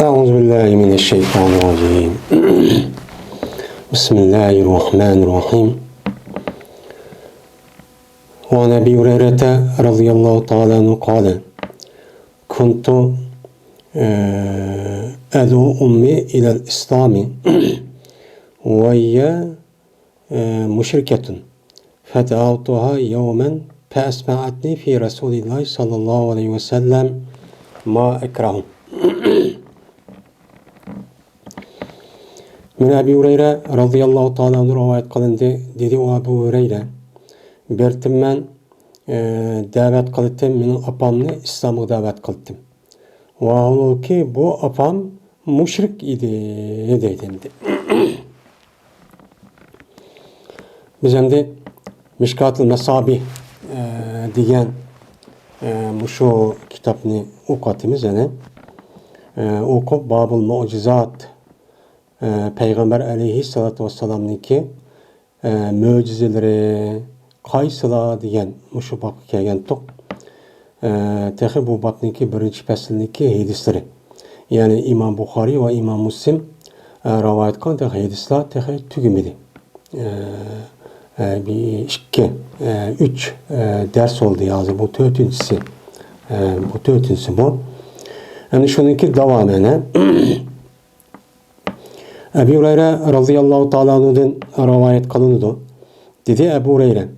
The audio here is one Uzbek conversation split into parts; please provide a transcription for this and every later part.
أعوذ بالله من الشيطان الرجيم بسم الله الرحمن الرحيم وعن أبي هريرة رضي الله تعالى عنه قال كنت أدعو أمي إلى الإسلام وهي مشركة فدعوتها يوما فأسمعتني في رسول الله صلى الله عليه وسلم ما أكره Min Ebi Hureyre radıyallahu ta'ala anhu rivayet kılındı. Dedi o Ebu Hureyre. Bertim men davet kıldım. Menin apamni İslam'a davet kıldım. Ve ol ki bu apam müşrik idi deydi. Biz endi Mişkat-ı Mesabih degan şu kitapni o'qatimiz yani. O'qib Babul Mu'cizat Peygamber aleyhissalatu vesselam'niki möcizeleri qaysılar degan şu babga kelgandik. Tehi bu babniki birinchi faslniki hadisleri. Yani İmam Buxoriy ve İmam Muslim rivayet qilgan hadislar tehi tugimidi. Üç ders oldu yazı. Bu dördüncüsü. Bu. Yani şununki devamına Ebu Hureyre radıyallahu ta'ala anhu'dan rivayet kılındı. Dedi Ebu Hureyre.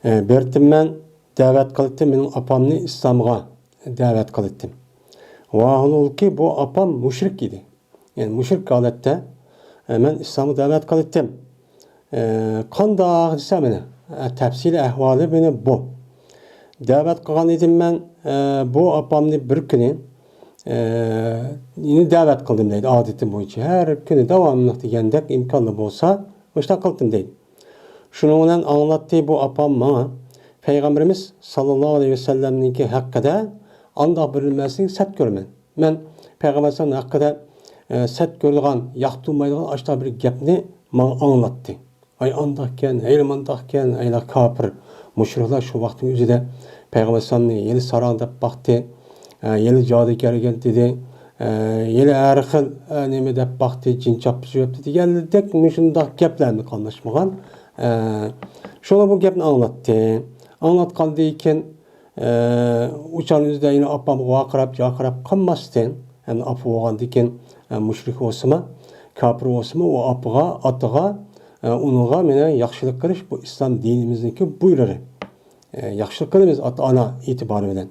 Bertim men davet kıldım. Menin apamni İslam'a davet kıldım. Ve ol ki bu apam müşrik idi. Yani müşrik halette men İslam'a davet kıldım. Qandaq desem mene tafsili ahvali beni bu. Davet kılgan idim men bu apamni bir günü yine davet kıldım deydi adetim boyunca. Her günü devamlı degandek imkanlı bolsa başta kıldım deydi. Şunu bilen anlattığı bu apam bana Peygamberimiz sallallahu aleyhi ve sellem'ninki hakkında anda birilmesini set görmen. Men Peygamberimizin hakkında set görülgen, yaktılmaydıgan aşağı bir gepni bana anlattı. Ay andakken, eylim andakken, ayla kapır. Müşrikler şu vaktin üzerinde Peygamberimizin yeli sarağında baktı. Yeli cadıgargen dedi. Yeli erxil neme dep baktı, cin çapısı yaptı. Geldi dek müşündak geplerini anlaşmagan. Şuna bu gepni anlattı. Anlatkandı uçan üzerinde yine apam vakırap kanmasın. Yani apı oğandı iken müşrik olsama, kapır olsama o apıga, atıga unuğa mene yaxşılık kılış bu İslam dinimizdeki buyurları. Yaxşılık kılımız ana itibarı bilen.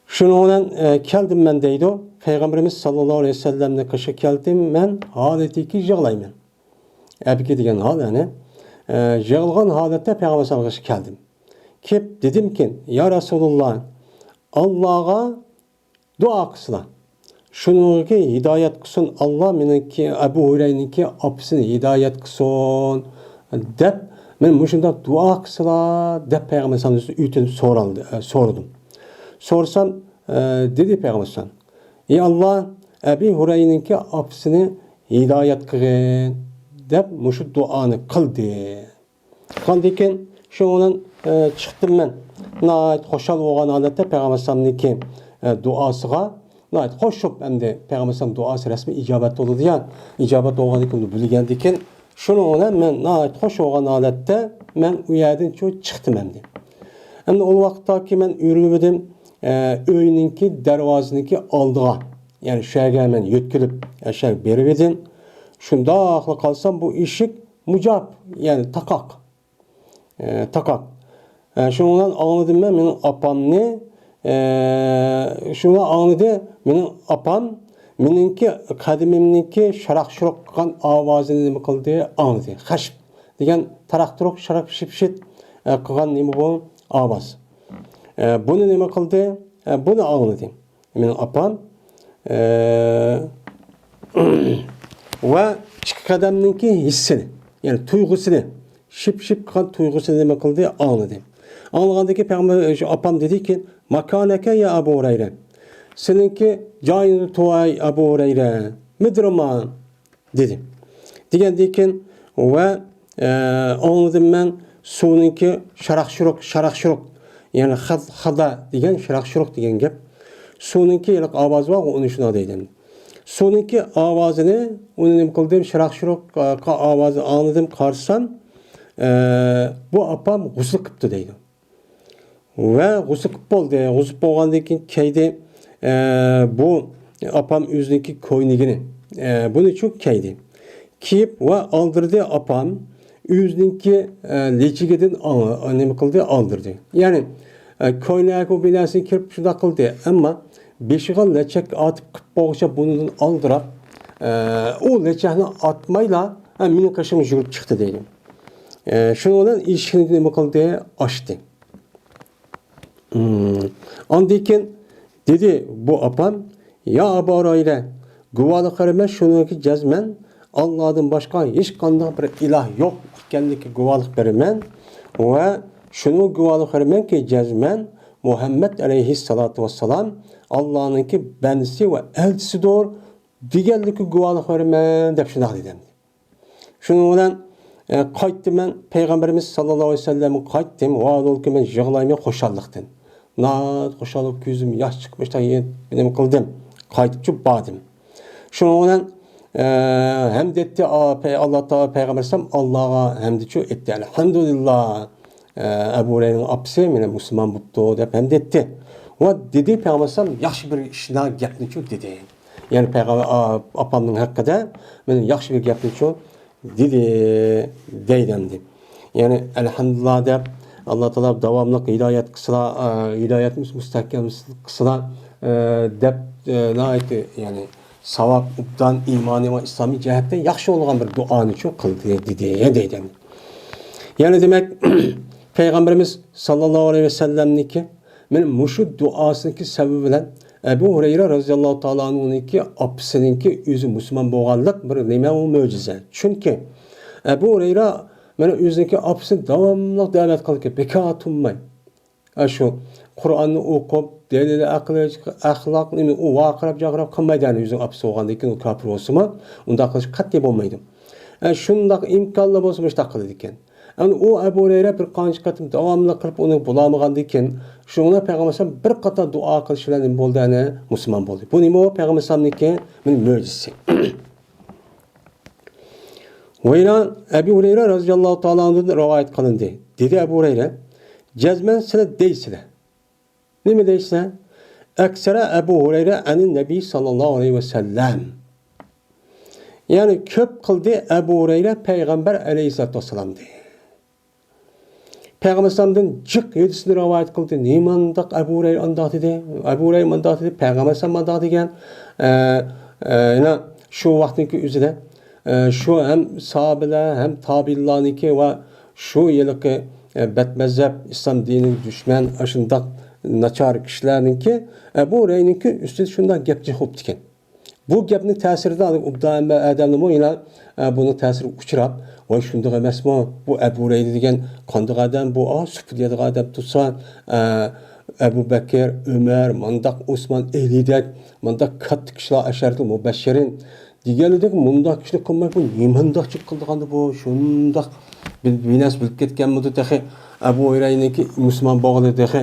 Şunu olan keldim ben deydi o. Peygamberimiz sallallahu aleyhi ve sellem'le kışa keldim ben haletiki jağlayım. Ebki degen hal yani. Jağılgan halette Peygamber sallallahu aleyhi ve sellem keldim. Kep dedim ki ya Resulullah Allah'a dua kısla. Şunu ki hidayet kısın Allah menenki Ebu Hureyre'ninki apsını hidayet kısın dep men muşunda dua kısla dep Peygamber sallallahu aleyhi ve sellem sordum. Sorsam dedi Peygamber sallallahu aleyhi ve sellem Allah Ebu Hureyre'ninki apsını hidayet kılın dep muşu duanı kıldı. Kaldıyken şundan çıktım ben. Nayet hoşal olan halette Peygamber sallallahu aleyhi ve sellem duasıga nayet hoşup hem de Peygamber sallallahu duası resmi icabet oldu ya. İcabet olduğunu bilgendiken şundan men nayet hoş olan halette men uyadın çok çıktım hem de. Hem de o vakittaki men yürüdüm öyninki dervazınınki aldığa. Yani şehirge men yötkülüp şehir berivedin. Şunda aklı kalsam bu işik mucab yani takak. Şundan anladım ben benim apam ne? Şuna anladı benim apam meninki kadimimninki şarak şuruk kılgan avazını nemi kıldı anladı. Haşp degen tarak turuk şarak şipşit kılgan nemi bu avaz. Bunu nemi kıldı? Bunu anladı. Benim apam ve çıkı kademninki hissini yani tuygusunu şip kılgan tuygusunu nemi kıldı anladı. Anladığındaki Peygamber apam dedi ki makaneke ya Ebu Hureyre. Seninki cayını tuay Ebu Hureyre. Müdürman dedi. Digendiyken ve anladım ben sununki şarak şuruk yani hada degen şarak şuruk degen gep. Suninki yılıq avazı var, onu şuna deydim. Suninki avazını, onu ne kıldım, şırak avazı anladım, karşısam, bu apam gusül kıptı deydim. Ve gusül kıp oldu. Gusül bolğandan keydi, bu apam yüzündeki koynigini, bunu çok keydi. Kiyip ve aldırdı apam, yüzündeki leçigeden ne kıldı, aldırdı. Yani koynak o binasını kirip şurada kıldı. Ama beşiğe leçek atıp kıp boğuşa bunun aldırıp, o leçeğini atmayla benim kaşımı yürüp çıktı diyelim. Şunu olan ilişkini ne kıldı, açtı. Andayken dedi bu apam, ya Abu Hurayra, guvalık vermez şunu ki cezmen, Allah'tan başka hiç kandak bir ilah yok. Kendiki guvalık vermen ve şunu guvalık vermen ki cezmen, Muhammed aleyhissalatu vesselam Allah'ın ki bendisi ve elçisi doğru diğerliki guvalık vermen deyip şunu dedim. Şunu olan qaytdım ben Peygamberimiz sallallahu aleyhi ve sellem'e qaytdım. O adol ki ben yığılayım hoşallıktan. Naat hoşallık gözüm yaş çıkmış da benim kıldım. Qaytıp badım. Şunu olan hem detti Allah Teala Peygamber sallam Allah'a hem de çok etti. Elhamdülillah. Ebu Hureyre'nin apsi mene Müslüman buttu deyip hem detti. O dedi Peygamber sallam yaxşı bir işler gapni çok dedi. Yani Peygamber apamның hakkında men yaxşı bir gapni çok dedi deydendi. Yani elhamdülillah deyip Allah Teala davamlı hidayet kısıla hidayetimiz müstahkem kısıla deyip yani savab, ubdan, imani ve İslami cihetten yaxşı olan bir duanı çok kıldı dedi. Yani demek Peygamberimiz sallallahu aleyhi ve sellem'niki benim muşu duasındaki sebebiyle Ebu Hureyre radıyallahu ta'ala anh'unki apsininki yüzü Müslüman boğallık bir nime o mucize. Çünkü Ebu Hureyre benim yüzündeki apsini devamlı davet kıldı. Bekatunmay. Şu Kur'an'ı okup delili ahlak nimi o vaqırab jaqırab qılmaydı yüzün apsi olğandan keyin o kafir olsa unda qilish qat'iy bo'lmaydi. Shundaq imkonlar bo'lsa müştaq qiladi ekan. Yani o Ebu Hureyre bir qancha qatim davomli qilib uni bo'lamagandan keyin shuna Peygamber bir qator duo qilish bilan nima bo'ldi, ana musulmon bo'ldi. Bu nima o Peygamber sallamniki mo'jizasi. Wayna Ebu Hureyre radhiyallohu ta'ala anhudan rivoyat qilindi. Dedi Ebu Hureyre, "Cezmen sizlar deysizlar. Nima deysizlar? Aksara Ebu Hureyre anin Nebi sallallahu aleyhi ve sellem." Yani köp kıldı Ebu Hureyre Peygamber aleyhissalatu vesselam dedi. Peygamber sallamdan cık yedisini rivayet kıldı. Nimandak Ebu Hureyre andak dedi. Ebu Hureyre andak dedi. Peygamber sallam andak degen. Şu vaktinki üzere şu hem sahabeler hem tabi'larniki ve şu yılki betmezhep İslam dininin düşman aşındak naçar kişilerinki Ebu Hureyre'ninki üstüne şundan gepçi hop diken. Bu gapning ta'sirida Ubdan va Adamning ila buni ta'siri uchrab, voy shunday emasmi? Bu Abu Hurayra degan qanday odam, bu sufiyada odam tutsa, Abu Bakr, Umar, mandaq Osman Elidak, mandaq katta kishilar asharatul mubashirin deganidek mundaq kishilar qilmay bu nimandaqchilik qildiganda bu shundaq binas bilib ketganmidi tahi Abu Hurayraniki musulmon bo'lgani tahi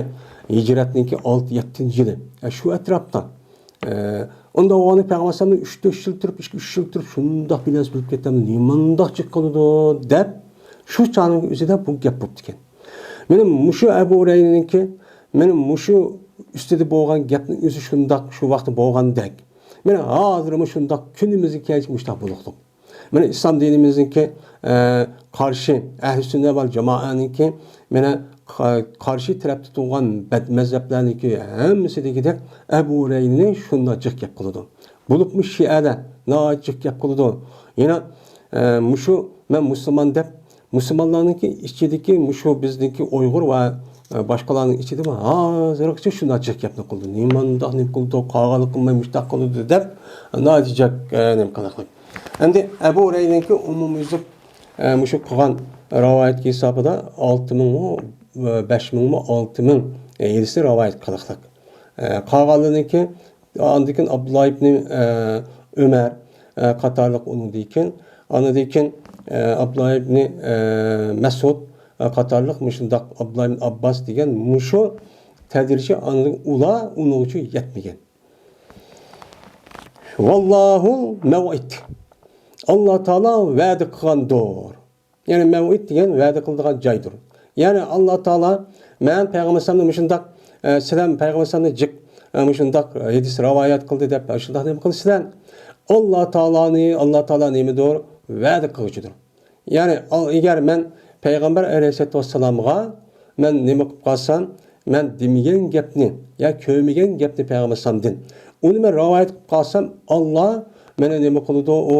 hijratniki 6-7-yili. Shu atrofda onda o anı Peygamber sallallahu 3-4 yıl turib, 3 yıl turib şundaq bilas bilib ketdim. Nimandaq chiqqanidi deb shu çağning o'zida bu gap bo'lib ekan. Mening mushu Abu Hurayraniki, mening mushu ustida bo'lgan gapning o'zi shundaq shu vaqtda bo'lgandek. Meni hozir shundaq kunimizga kelib mushtaq bo'ldik. Meni islom dinimizniki qarshi ahli sunna val jamoaniki meni karşı tarafta tuğan mezheplerindeki hemmisideki Ebu Hureyre'ni şunda cık yap kılıdı. Bulupmuş Şia'da na cık yap kılıdı. Yine muşu ben Müslüman dep Müslümanlarınki içindeki muşu bizdeki Uygur ve başkalarının içinde mi hazırlıkça şunda cık yap kılıdı. Nimandak ne kılıdı, kağalı kılmayı müştak kılıdı dep na diyecek ne kalaklık. Şimdi Ebu Hureyre'ninki umumuzda muşu kılan rivayet hesabı da 6000 5000 6000 yedisi rivayet kılıqlık. Qağalınınki andikin Abdullah ibn Ömer qatarlıq onun deyken, anı deyken Abdullah ibn Mesud qatarlıq Abdullah ibn Abbas degen muşu tədricə anı ula onun üçün yetmegen. Vallahu mev'id. Allah Taala va'da qilgandir. Yani mev'id degan va'da qildigan joydir. Yani Allah Taala men payg'ambarlarni mushundaq sizlar payg'ambarlarni jik mushundaq hadis rivoyat qildi deb shundaq nima qilsizlar? Allah Taala nimidir? Va'da qiluvchidir. Yani agar men payg'ambar alayhisolatu vassalamga men nima qilib qolsam, men demagan gapni, ya ko'rmagan gapni payg'ambarlardan uni men rivoyat qilib qolsam, Allah meni nima qiladi? O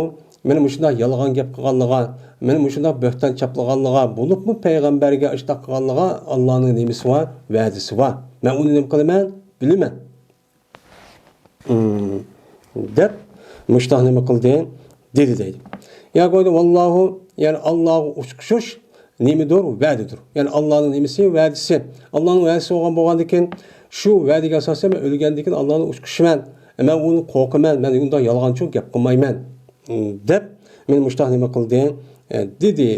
meni mushundaq yolg'on gap qilganligiga, meni mushundaq bo'hton chaplaganligiga, bo'libmi payg'ambarga ishtaq qilganligiga Allohning nimasi bor, va'dasi bor. Men uni nima qilaman? Bilaman. Deb mushtaq nima qildi? Dedi deydi. Ya qo'ydi vallahu, yani Alloh uçkuş nimidir? Va'didir. Yani Allohning nimasi? Va'disi. Allohning va'disi bo'lgandan keyin shu va'daga asosan men o'lgandan keyin Allohning uçkuşiman. Men uni qo'rqaman, men unda yolg'onchi gap qilmayman. Deb men mushtaq nima qildi? Dedi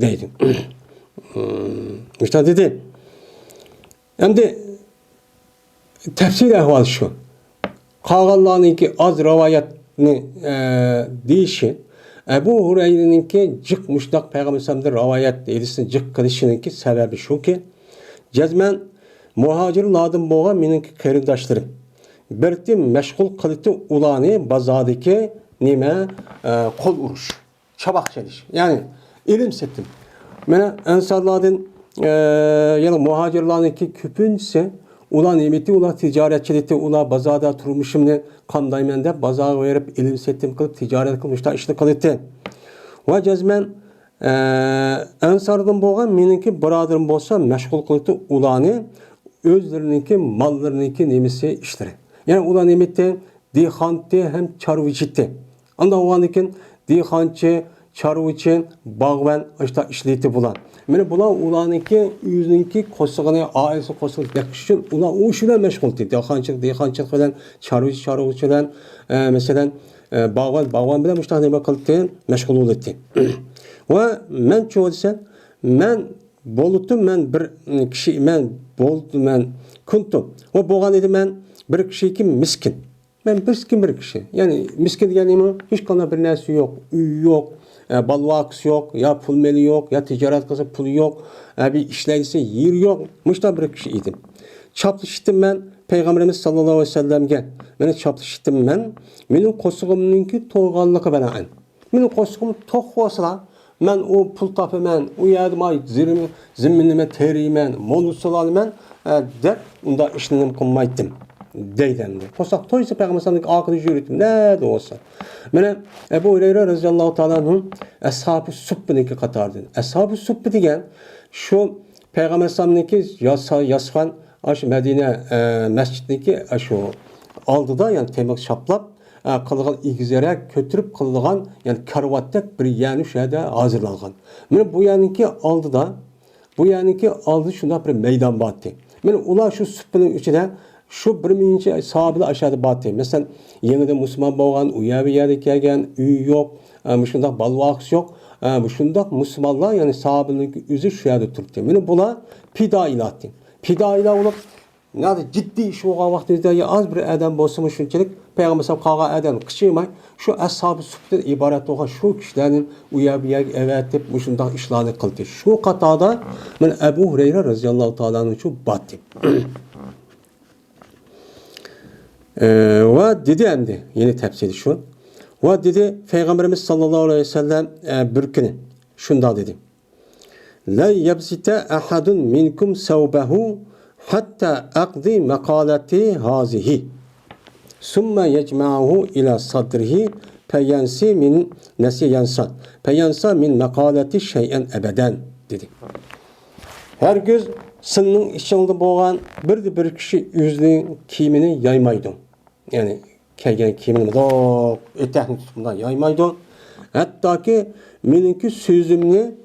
deydi. Mushtaq dedi. Endi tafsil ahvol shu. Qolganlarningki az rivoyatni deyishi Ebu Hureyre'ninki cık müştak Peygamber rivayet edilsin cık kılışınınki sebebi şu ki cezmen muhacirlardan boğan meninki kerindaşlarım birti meşgul kılıtı ulanı bazadaki nime kol uruş çabak çeliş yani ilim settim mene ensarlardan yani muhacirlarınki küpüncesi ulan nimeti, ulan ticaretçilikte, ulan bazada turmuşumni qandayman deb bazaga verib ilim settim qilib tijorat qilmoqda ishni qildi. Va jazman ansardan bo'lgan meniki birodarim bo'lsa mashg'ul qildi ularni o'zlariniki mollariniki nemisi ishlari. Ya'ni ular nimetda dehqonchi ham chorvachitti. Unda o'g'andikin dehqonchi, chorvachi, bog'ban ishda ishlaydi bular. Mene bular ularniki o'zininki qo'shig'ini, oilasi qo'shig'ini beqish uchun ular u shu bilan mashg'ul edi. Dehqonchilik bilan, chorvachi bilan, masalan, bog'ban bilan mushta nima qildi? Mashg'ul bo'ldi. Va men cho'lsam, men bo'ldim, men bir kishi, men bo'ldim, men kuntum. Va bo'lgan edi men bir kishiki miskin. Men bir kishi. Ya'ni miskin deganim hech qanday bir narsa yo'q, uy yo'q. Balvaks yok, ya pul meli yok, ya ticaret kızı pul yok, bir işleyicisi yer yok. Muşta bir kişi idim. Çaplıştım ben Peygamberimiz sallallahu aleyhi ve sellem'ge. Beni çaplıştım ben. Benim kosuğumnunki toğanlığı bana an. Benim kosuğum toğ olsa, ben o pul tapımen, o yardıma zimminime teriymen, molusulalı ben der, onda işlenim kılmaydım. Deydemdi. Kosak toysa Peygamber'in akıdı yürüttüm. Ne de olsa. Mene Ebu Hureyre radıyallahu ta'ala'nın Ashab-ı Subb'ninki katardı. Ashab-ı Subb degen şu Peygamber'ninki yaskan aşı Medine mescidindeki şu aldıda yani temek şaplap kılgan igizlere kötürüp kılgan yani karvattek bir yani şeyde hazırlangan. Mene bu yanınki aldıda bu yanınki aldı şunda bir meydan battı. Mene ular şu Subb'nin içine şu bir mince sahabıda aşağıda batı. Mesela yeniden Müslüman boğan, uyavi yerde kelgen, üy yok, müşundak balvaks yok. Müşundak Müslümanlar yani sahabının yüzü şu yerde turdu. Mene bula pida ilattı. Pida ilah olup yani ciddi iş oğa vaxtında az bir adam bolsa şunçalik Peygamber sallallahu aleyhi ve sellem kıçıymay şu ashab-ı subb'den ibaret olan şu kişilerin uyavi evet deb müşundak işlerini kıldı. Şu katada men Ebu Hureyre radıyallahu ta'ala'nın şu battı. Ve dedi endi yeni tefsiri şu. Ve dedi Peygamberimiz sallallahu aleyhi ve sellem bir günü şunda dedi. La yabsite ahadun minkum sevbehu hatta aqdi makalati hazihi. Summa yecma'uhu ila sadrihi peyansi min nesiyansa. Peyansa min makalati şeyen ebeden dedi. Her göz sınının içinde boğan bir kişi yüzünün kiyimini yaymaydı. Yani kelgen kiyimini da etekini tutumundan yaymaydı. Hatta ki meninki sözümünü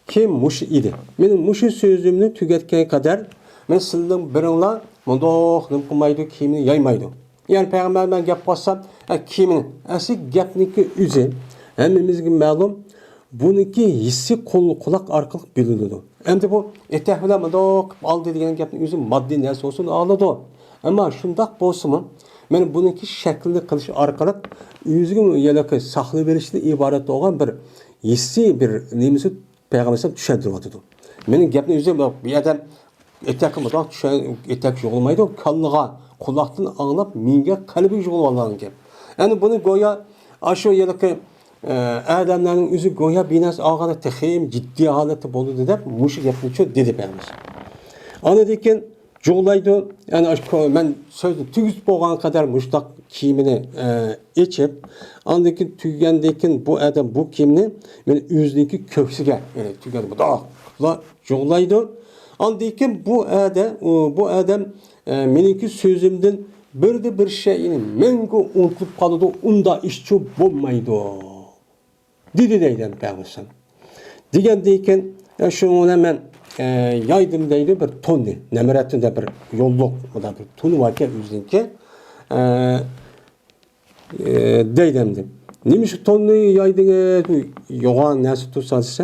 ki muş idi. Menin muşu sözümünü tüketkene kadar men sınının birinla mundoq nımkımaydı kiyimini yaymaydı. Yani Peygamber ben gap bassam kiyimini asıl gapniki üzü hemmimizge ma'lum buniki hissi kulak arkalık bilinadi. Endi bu etek bilan mundoq aldı degan gapning o'zi moddiy narsa olsun aladi. Ama shundoq bo'lsa-mu Men buniki şeklini qilish orqali o'ziga yalaqi saqlab berishdan iborat bo'lgan bir hissiy bir nimasi payg'ambar tushuntiryapti. Mening gapni o'zim bu yerda etak mudoq etak yo'g'ilmaydi, kallaga quloqdan anglab menga qalbi yo'g'ilib olgan gap. Ya'ni buni go'yo shu yalaqi adamlarning o'zi go'yo binas olganda texim jiddiy holatda bo'ldi deb mush gapni dedi payg'ambar. Anadeken jo'g'laydi, ya'ni men so'zni tuguz bo'lgan qadar mushtaq kiyimini echib, anadeken tugandekin bu adam bu kiyimni men o'ziniki ko'ksiga tugan budoqlar jo'g'laydi. Anadeken bu adam meniki so'zimdan bir şeyini menga unutib qoladi, unda ishchi bo'lmaydi. Dedi deydi payg'ambar. Degandeken shuni men yaydım deydi bir tonni. Nemiretinde bir yolluk o da bir tonu varken üzerince deydemdim. Neymiş tonu yaydığınız bu yoğan nasıl tutsanız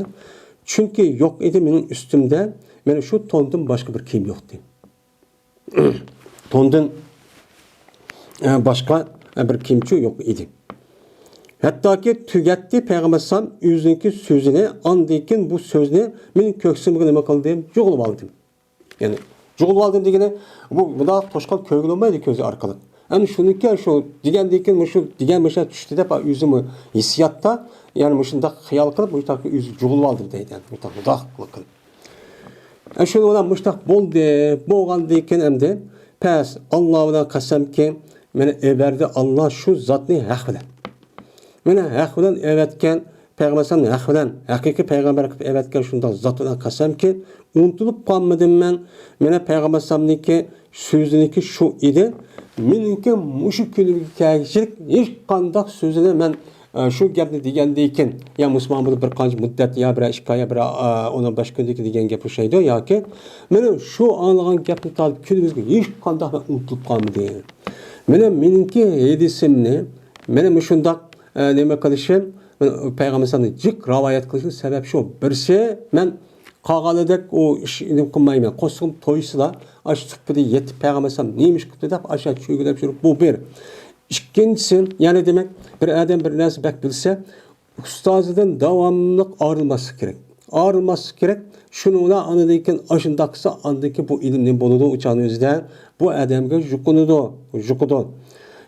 çünkü yok idi benim üstümde benim şu tondan başka bir kim yoktu. Tondan başka bir kimçi yok idi. Hatta ki tügetti Peygamber sam yüzündeki sözüne andayken bu sözüne benim köksümü nima qildim jo'g'ilib aldım. Yani jo'g'ilib aldım degani bu da toshqan kögül olmaydı közü arkalık. Yani şununki şu degandayken şu degan başa tushdi deb yüzümü hissiyatda yani muşunda xiyal qilib bu taqi yüz jo'g'ilib aldım deydi. Bu taqi mudaq qilib. Şunu olan muştaq bo'ldi, bo'lgandayken endi pes Allah bilan qasamki meni everdi Allah şu zatni haq bilan. Mene haq bilan evetken Peygamber'in haq bilan haqiqiy payg'ambar qilib evetken shunday zot bilan qasamki unutulib qolmadim men. Mene payg'ambarniki so'ziniki shu edi. Meniki mushu kunga kelishlik hech qanday so'zini men shu gapni degandayken ya musulmon bo'lib bir qancha muddat ya bir ishqaya bir 15 kundagi degan gap o'shaydi yoki meni shu anglagan gapni talib kunimizga hech qanday unutulib qolmadi. Meniki hadisimni meni shunday nima qilishim payg'ambarning jiq rivoyat qilishi sabab shu. Birisi men qolganidek o ishni qilmayman. Qo'sqim to'ysila, ash tupida yetib payg'ambar neymiş qildi deb aşağı cho'gilab yurib bu bir. İkincisi, yani demek bir adam bir narsa bak bilse ustozidan davomli ayrılması gerek. Ayrılması gerek. Şunu ona anladıyken aşındaksa andaki bu ilimli buludu uçağın özden bu adamga jukudu.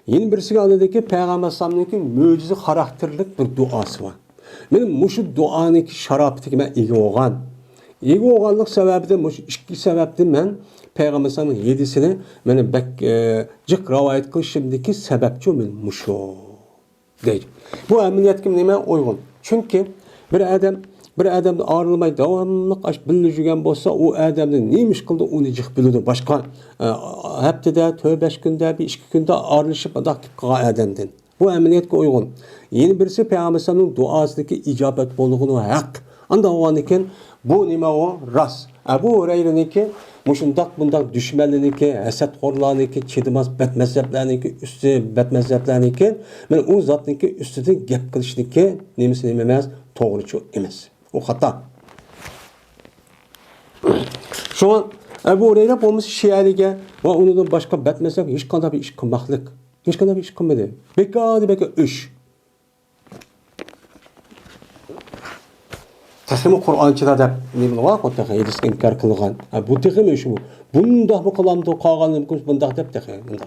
Yeni birisi anladaki Peygamber sallallahu mucize karakterlik bir duası var. Benim muşu duaniki şaraptiki ben iyi oğan. İyi oğanlık sebebiden muşu iki sebepten ben Peygamber sallallahu yedisini benim bek cık rivayet kılışımdaki sebepçi benim muşu değil. Bu emniyet kimliğime uygun. Çünkü bir adam ayrılmay devamlı aş billi jügen bolsa o adamın neymiş kıldı onu cık bildi. Başka haftada 4-5 günde bir 2 günde ayrılışıp adak adamdan. Bu emniyetke uygun. Yeni birisi Peygamber'in duasındaki icabet bolluğunu hak. Anda o anken bu nima o ras. Ebu Hureyre'ninki muşundak bundak düşmanlığınki, hasetxorlarınki, çedimaz betmezheplerninki, üstü betmezheplerninki, ben o zatninki üstüden gap qilishninki nemisi nememez, to'g'richu emas. O xato. Şu an Ebu Hureyre bo'lmasa Şialiga va unidan boshqa betmezhep hech qanday bir ish qilmoqlik, hech qanday bir ish qilmadi. Beka ish. Texmi Qur'onchilar deb nima var? Qo'taqa hadisga inkor qilgan. Bu texmi shu. Bunda bu qalamda qolgan mumkin bunda deb texmi bunda.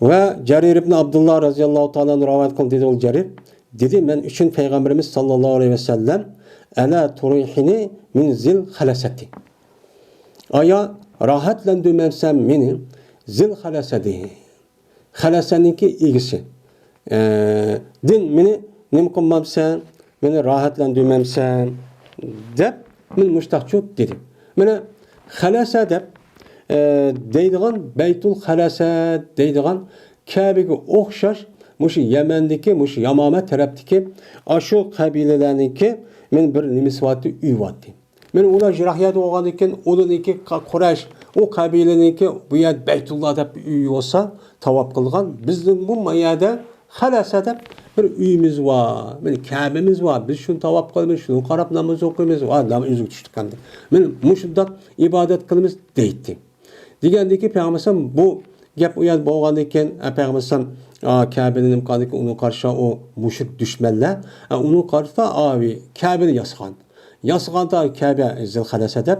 Ve Carir ibn Abdullah radıyallahu ta'ala rivayet kıldı dedi ol Carir. Dedi men üçün Peygamberimiz sallallahu aleyhi ve sellem ala turihini min zil halasati. Aya rahatlandırmamsam meni zil halasati. Halasaninki ilgisi. Din meni nim qilmamsan, meni rahatlandırmamsan deb men mushtaqchu dedi. Meni halasa deb deydigan Beytul Halasa deydigan Kabe'ge o'xshash mushu Yamandagi mushu Yamama tarafdagi ashu qabilalarniki men bir nimisvati uy vatdi. Men ular Jirahiyada olgan ekan, ularniki Quraysh o qabilaniki bu yer Beytullah deb uy olsa tavob qilgan. Bizning bu mayada Halasa deb bir uyimiz var, men Kabe'miz var. Biz shuni tavob qilamiz, shuni qarab namoz o'qiymiz, va namoz tushdik endi. Men mushundaq ibodat qilamiz deydi. Degandiki Peygamber bu gap u yer bo'lgandan keyin Peygamber Kabe'nin imkanındaki onun karşı o müşrik düşmanlar onun karşısında abi Kabe'ni yasgan. Yasganda Kabe zilhalese deb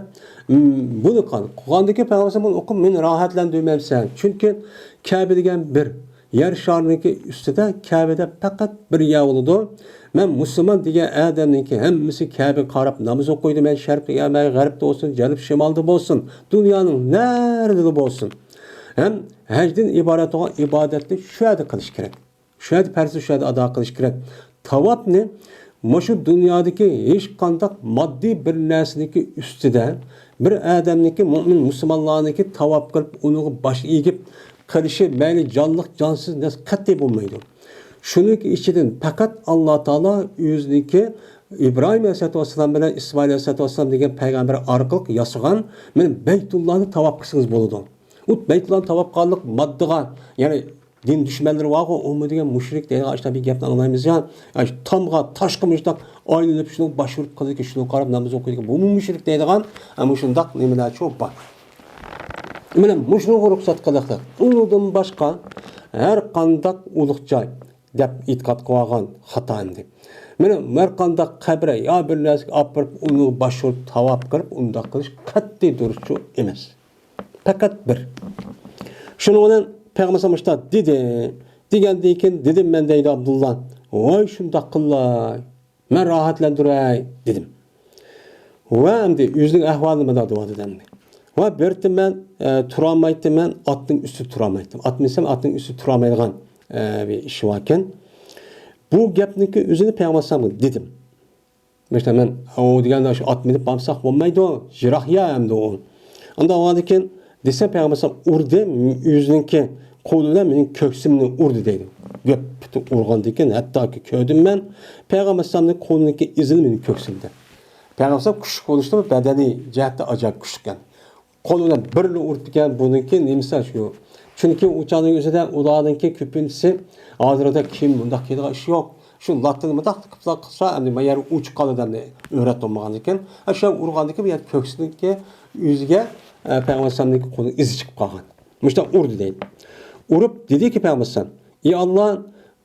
bunu Kur'an'daki Peygamber bunu okum men rahatlandırmamsan. Çünkü Kabe degan bir yer şarındaki üstüde Kabe'de fakat bir yer oldu. Ben Müslüman degan adamniki hemmisi Kabe qarab namaz okuydu. Ben şarkı ya ben garipte olsun, canım şimalda olsun. Dünyanın nerede de olsun. Hem hecdin ibaret olan ibadetli şu yerde kılış gerek. Şu yerde persi şu yerde ada kılış gerek. Tavap ne? Şu dünyadaki hiç kandak maddi bir nesneki üstüde bir adamniki mümin Müslümanlarınki tavap kılıp onu baş eğip kılışı böyle canlılık cansız nasıl katli bulmaydı. Şunun ki içinden fakat Allah Teala yüzündeki İbrahim Aleyhisselatü Vesselam bilen İsmail Aleyhisselatü Vesselam degen peygamber arkalık yasıgan men Beytullah'ı tavap kısınız boludu. O Beytullah'ı tavap kıldık maddığa yani din düşmanları var o mu degen müşrik degen işte bir gapni anlayımız ya. Yani tamga taşkımışdak aylanıp şunu başvurup kıldı ki şunu qarab namaz okuydu. Bu mu müşrik degen ama şundak nemeler çok var. Mene muşunu ruhsat kıldık. Unudan başka her kandak ulukçay dep itiqat qilgan xato endi. Mene her kandak qabre ya bir narsa apirib uni başvurup tavap qilib unda qilish qat'iy durustchu emas. Fakat bir. Şunu bilan Peygamber işte dedi. Degandan keyin dedim men deydi Abdullah. Voy shundaq qilay. Men rahatlantiray dedim. Va endi yüzning ahvolini mana deb dedim. Va berdim men turolmaydim men atning üstü turolmaydim. At minsam atning üstü turolmaydigan bir iş varken bu gapniki o'zini Peygamber dedim. İşte men o deganda shu at minib borsak bo'lmaydi, jiroq ya endi o. Unda o'g'andan desa Peygamber urdi yüzünki qo'lidan mening ko'ksimni urdi deydi. Gap urgandan keyin hattoki ko'rdim men Peygamberning qo'liniki izini mening ko'ksimda. Peygamber kuch qo'lishda badaniy jihatda ajoyib kuchgan. Qo'lidan birni urtgan buniki nimsa shu. Çünkü uçağın üzerinde ularınki köpüntüsü hazırda kim bunda kediği iş yok. Şu lattını mı taktı kıpsa kısa hani yer uç kalıdan öğret olmagan iken aşağı urgandaki bir yer köksündeki yüzge Peygamber'deki konu izi çıkıp kalgan. Müşte urdu değil. Urup dedi ki Peygamber "Ey Allah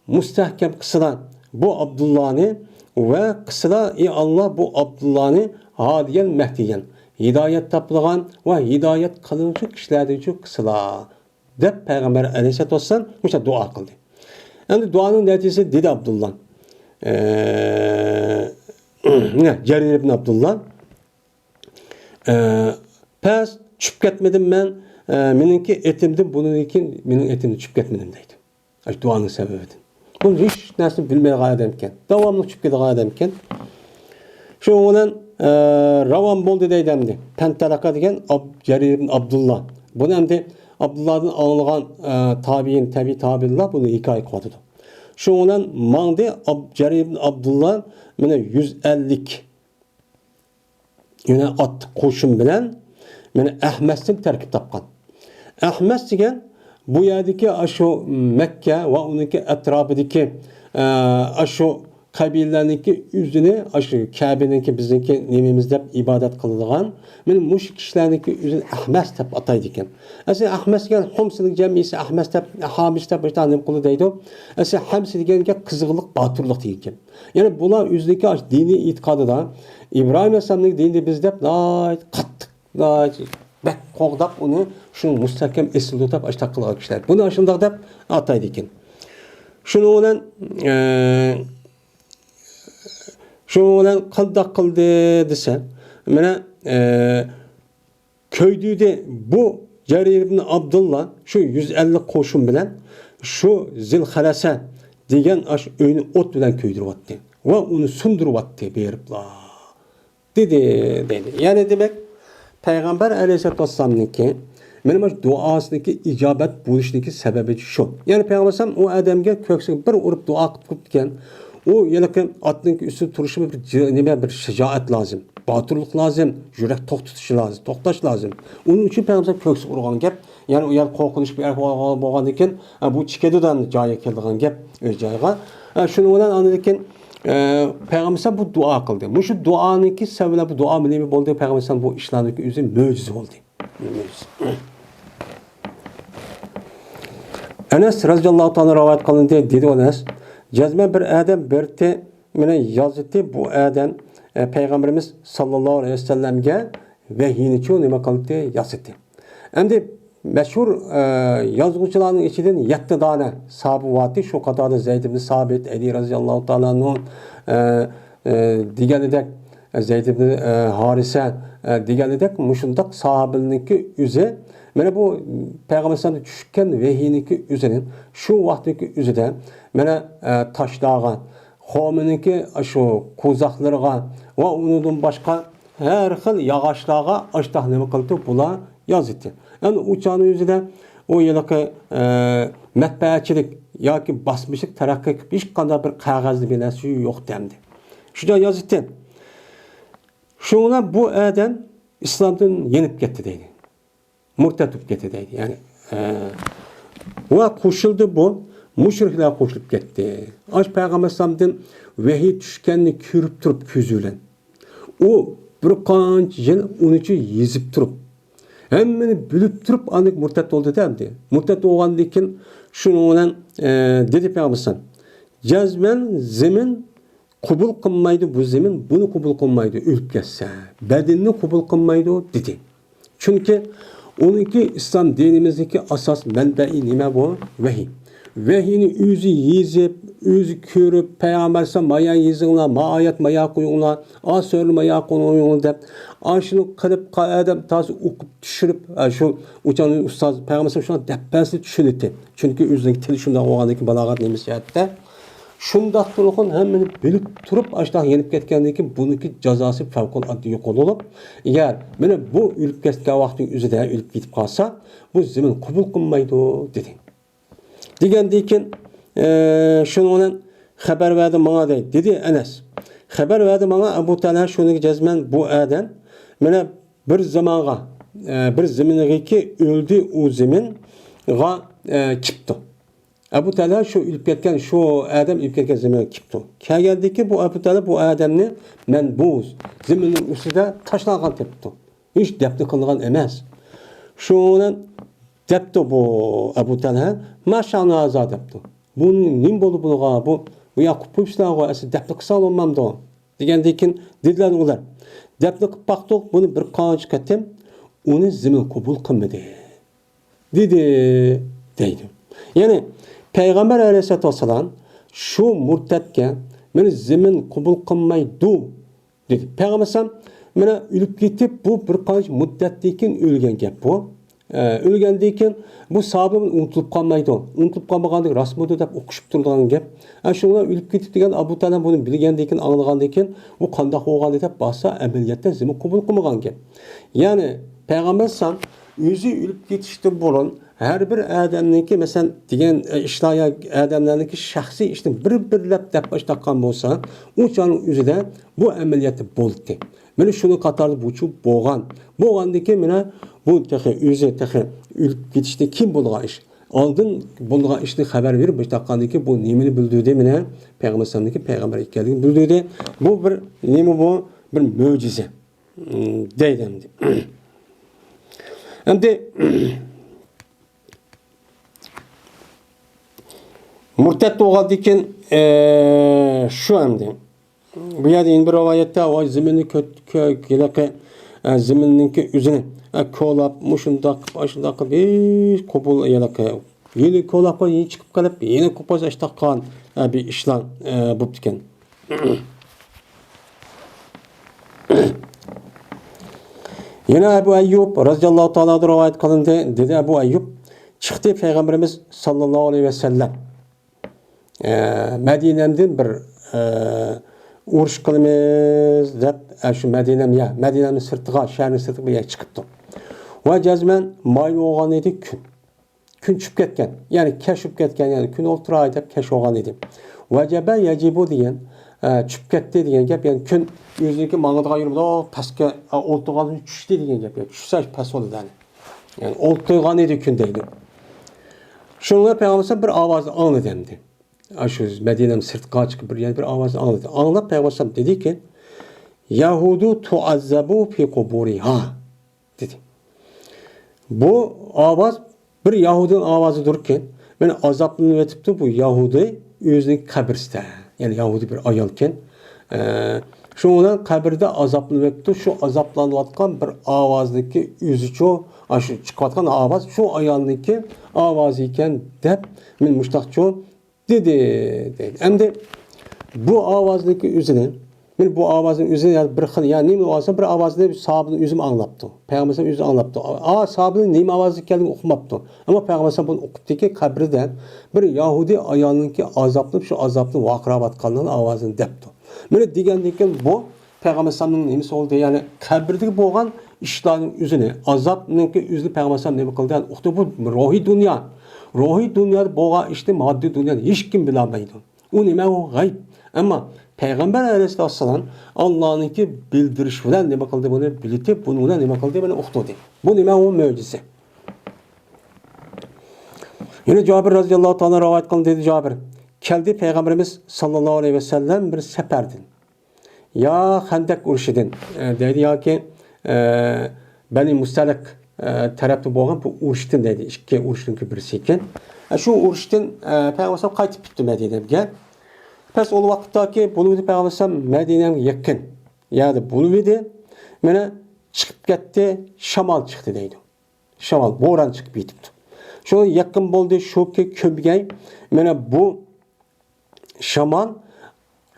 müstehkem kısıla bu Abdullah'ını ve kısıla ey Allah bu Abdullah'ını hadiyen mehdiyen hidayet tapılan ve hidayet kılınçı kişilerden çok kısıla." deb Peygamber Aleyhisselatü Vesselam işte dua kıldı. Yani duanın neticesi dedi Abdullah. Cerir ibn Abdullah. Pes çüp ketmedim ben. Meninki etimdi bunun için menin etimdi çüp ketmedim deydi. İşte duanın sebebidir. Bunu hiç nasıl bilmeye adamken. Devamlı çüp ketmeyen adamken. Şu olan ravan boldu deydemdi. Pentalaka degen Cerir ibn Abdullah. Bunu hem de Abdullah'dan anılgan tabi tabi'ler bunu hikaye koydu. Şu olan mağdı Cerir ibn Abdullah mene 150'lik yine at koşun bilen mene Ahmes'in terkip tapkan. Ahmes degen bu yerdeki aşu Mekke ve onunki etrafındaki aşu kabilelerdeki yüzünü aşu Kabe'ninki bizimki nemimizde ibadet kılıngan men muş kişilerdeki yüzünü Ahmes deb ataydı iken. Ese Ahmes degan Homs'ning jamisi Ahmes deb Hamis deb bir tane kulu deydi. Ese Hams deganga qiziqlik, batırlıq deyilken. Yani bular yüzdeki dini itikadı da İbrahim Aleyhisselam'ın dininde bizde qattiq bek qoğdap onu şunu müstahkem esil tutup aşta kılgan kişiler. Bunu aşındaq deb ataydı iken. Şunu olan qandaq qildi desa, mana köydüde bu Cerir ibn Abdullah şu 150 qo'shin bilan şu Zilhalasa degan aş öyünü ot bilan köydiryapti va uni sundiryapti beriblar. Dedi. Yani demek Peygamber Aleyhisselatü Vesselam'nınki mana duasındaki icabet buluşundaki sebebi şu. Yani Peygamber o adamga köksüne bir urup dua qilib ketgan. O yelken atının üstü turuşu bir şecaat lazım. Batırlık lazım. Yürek to'xtatishi lazım. To'xtash lazım. Onun için Peygamber köksü urgan gap. Yani o yer korkunç bir yer bo'lgan ekan, bu chikedudan joyiga kelgan gap o'z joyiga. Shuni bilan anladik Peygamber bu dua kıldı. Şu duanınki sebebi bu dua nima bo'ldi? Peygamber bu işlardaki o'zi mo'jiza bo'ldi. Enes radıyallahu ta'ala rivayet kılındı dedi Enes. Cezme bir adam berti mene yazıtı bu adam Peygamberimiz sallallahu aleyhi ve sellem'ge vehiyini çoğu nima kıldı yazıtı. Endi meşhur yazgıçılarının içinden 7 tane sahabe vardı. Şu kadar da Zeyd ibn Sabit, Ali radıyallahu ta'ala'nın diğerledek Zeyd ibn Harise diğerledek muşundak sahabeninki üze mana bu Peygamber'den tushgan vehiyiniki üzerinin şu vaqtdagi üzerinde mana taşlarga, xominiki şu kuzaqlarga ve ondan başka her xil yağaçlarga açtaq nima qildi bular yazdı. Yani uçağın yüzüde o yılki matbaachilik yoki basmışlık taraqqiy qilib hech qanday bir qog'ozni belasi yo'q demdi. Shunday yazdı. Şuna bu adam İslam'dan yenip gitti deydi. Murtad bo'lib ketdi deydi. Yani ve qo'shildi bu mushriklar qo'shilib ketdi. Aş Peygamber sallamdan vahiy tushganini ko'rib turib ko'zi bilan. U bir qancha yil uni uchun yezib turib, hammani bilib turib aniq murtad bo'ldi demdi. Murtad bo'lgandan keyin shuni bilan dedi Peygamber sallam, jazman zemin qabul qilmaydi bu zemin, buni qabul qilmaydi o'lib ketsa, badanni qabul qilmaydi dedi. Chunki onunki İslam dinimizdeki asas menbai nima bu? Vahiy. Vahiyni o'zi yezib, o'zi ko'rib, Peygamber sallam maya yezinglar, ma oyat maya qo'yinglar, a so'rni maya qo'yinglar deb, shuni qilib adam to'g'ri o'qib tushirib, shu o'chani ustoz Peygamber sallam shuni dabbasi tushunadi. Chunki o'zining tili shunday bo'lgandan balog'at nemisiyatda shundoq turg'un hammani bilib turib ashtoq yenib ketgandan keyin buniki jazosi favquloddiy yo'qolib, agar mana bu o'lib ketgan vaqtning o'zida o'lib ketib qolsa, bu zamin qabul qilmaydi dedi. Degandan keyin shuni bilan xabar berdi menga dedi Anas. Xabar berdi menga Abu Talha shuni jazman bu adam mana bir zamonga bir zaminga o'ldi u zaminga kipti. Abu Talha şu ölüp ketken, şu adam ölüp ketken zemine kipti. Kelgandiki bu Abu Talha bu adamni men bu zeminin üstüde taşlangan depti. Hiç depti kılgan emas. Şundan depti bu Abu Talha, maşana azad depti. Bunun nim bolu bulga bu Yakup Püpslanğa esi depti kısa olmamdı o. Degandan dediler ular. Depti qilib baqdiq, buni bir qancha qatim uni zemin qabul qilmadi. Dedi deydi. Yani Peygamber aleyhissalatu vesselam şu murtadga meni zemin qabul qilmaydi dedi. Peygamber sallam mana o'lib ketib bu bir qancha muddatdan keyin o'lgan gap bu. O'lgandan keyin bu sahoba unutilib qolmaydi. Unutilib qolmagandek rasmudi deb o'qishib turgan gap. Shunlar o'lib ketib degan Abu Talha buni bilgandan keyin, anglagandan keyin u qanday bo'lgandi deb basa amaliyotda zemin qabul qilmagan gap. Ya'ni Peygamber sallam o'zi o'lib ketishdan burun her bir adamniki mesela degan ishlarga adamlarniki shaxsiy ishni bir-birlab deb boshlagan bo'lsa, o'shaning o'zida bu amaliyoti bo'ldi. Mana shuni qatorda buchu bo'lgandiki mana bu o'zi o'lib ketishda kim bo'lgan ish. Oldin bo'lgan ishni xabar berib boshlagandiki bu nimani bildirdi mana Peygamber sallamniki Peygamber ekanligini bildirdi. Bu bir nima bu? Bir mo'jiza. Deydi. Endi murtad bo'lgandan keyin shu hamdi. Bu yerda endi bir rivoyatda o zaminni ko'laqi zaminninki o'zini ko'lab, mushundoq, boshundoq qilib qabul yalaqi. Yeni ko'lab yeni chiqib qolib, yeni qo'poz ashtaqan bir ishlar bo'lib ekan. Yana Abu Ayyub radhiyallohu ta'ala rivoyat qilindi. Dedi Abu Ayyub chiqdi Peygamberimiz sallallohu alayhi ve sellem. Medine'mden bir uruş qilamiz deb şu Medine'nin sirtiga, şehrin sirtiga bir yer chiqibdi. Va jazman may bo'lgan edi kun. Kun tushib ketgan. Ya'ni kashib ketgan, ya'ni kun o'ltiray deb kash bo'lgan edi. Vajaba yajibu degan tushib ketdi degan gap, ya'ni kun o'ziniki mang'idiga yurib, pastga o'ltirgan tushdi degan gap. Tushsa past bo'ldi. Yani o'ltirgan edi kun deydi. Shunga Peygamber bir ovozni angladi. Şu Medine'nin sırtqa çıkıp bir avazını anladı. Anlap Peygamber dedi ki Yahudu tuazzabu fi kuburiha dedi. Bu avaz bir Yahudinin avazı dururken Mana azoblanib o'tibdi bu Yahudi o'zining qabrida. Ya'ni Yahudi bir ayolken. Şundan qabrda azoblanib o'tibdi. Shu azoblanayotgan bir ovozniki o'zicho, shu chiqayotgan ovoz shu ayolniki ovozi ekan deb men mushtaqcho dedi. Endi bu ovozniki o'zini men bu ovozning o'zini bir xil, ya'ni nima bo'lsa bir ovozni sahobaning o'zim anglabdi. Payg'ambar o'zi anglabdi. Sahobaning nima ovoz ekanligini o'qimabdi. Ammo payg'ambar buni o'qibdiki, qabrida bir Yahudi ayolniki azoblanib shu azobni vaqirayotganligini ovozini debdi. Mana degandan bu payg'ambarning nimasi oldu, ya'ni qabrdagi bo'lgan ishlarning o'zini, azobningki o'zini payg'ambar nima qildi? O'qdi bu ruhiy dunyo. Ruhiy dunyoda bo'lgan ishni moddiy dunyoda hech kim bilmaydi. U nima u g'ayb. Ammo Peygamber Aleyhisselam Allah'ınki bildiriş bilen nima qildi buni bilitib, bunu bilan nima qildi buni o'qitdi. Bu nima u mo'jiza. Yine Cabir radıyallahu ta'ala rivayet qildi dedi Cabir. Keldi Peygamberimiz sallallahu aleyhi ve sellem bir seferden. Ya Hendek uruşidin dedi ya ki Beni Mustalak tarafta bo'lgan bu uruşdin dedi. İki uruşdinki birisi ekan. Şu uruşdin Peygamber qaytib tutdi Medine'ye. Pes o vakittaki Buluvdi Peygamber Medine'ye yakın. Yani Buluvdi mana çıkıp gitti, şamal çıktı deydi. Şamal, boran çıkıp yetipti. Şu yakın buldu, şu ki köbgey, mana bu şamal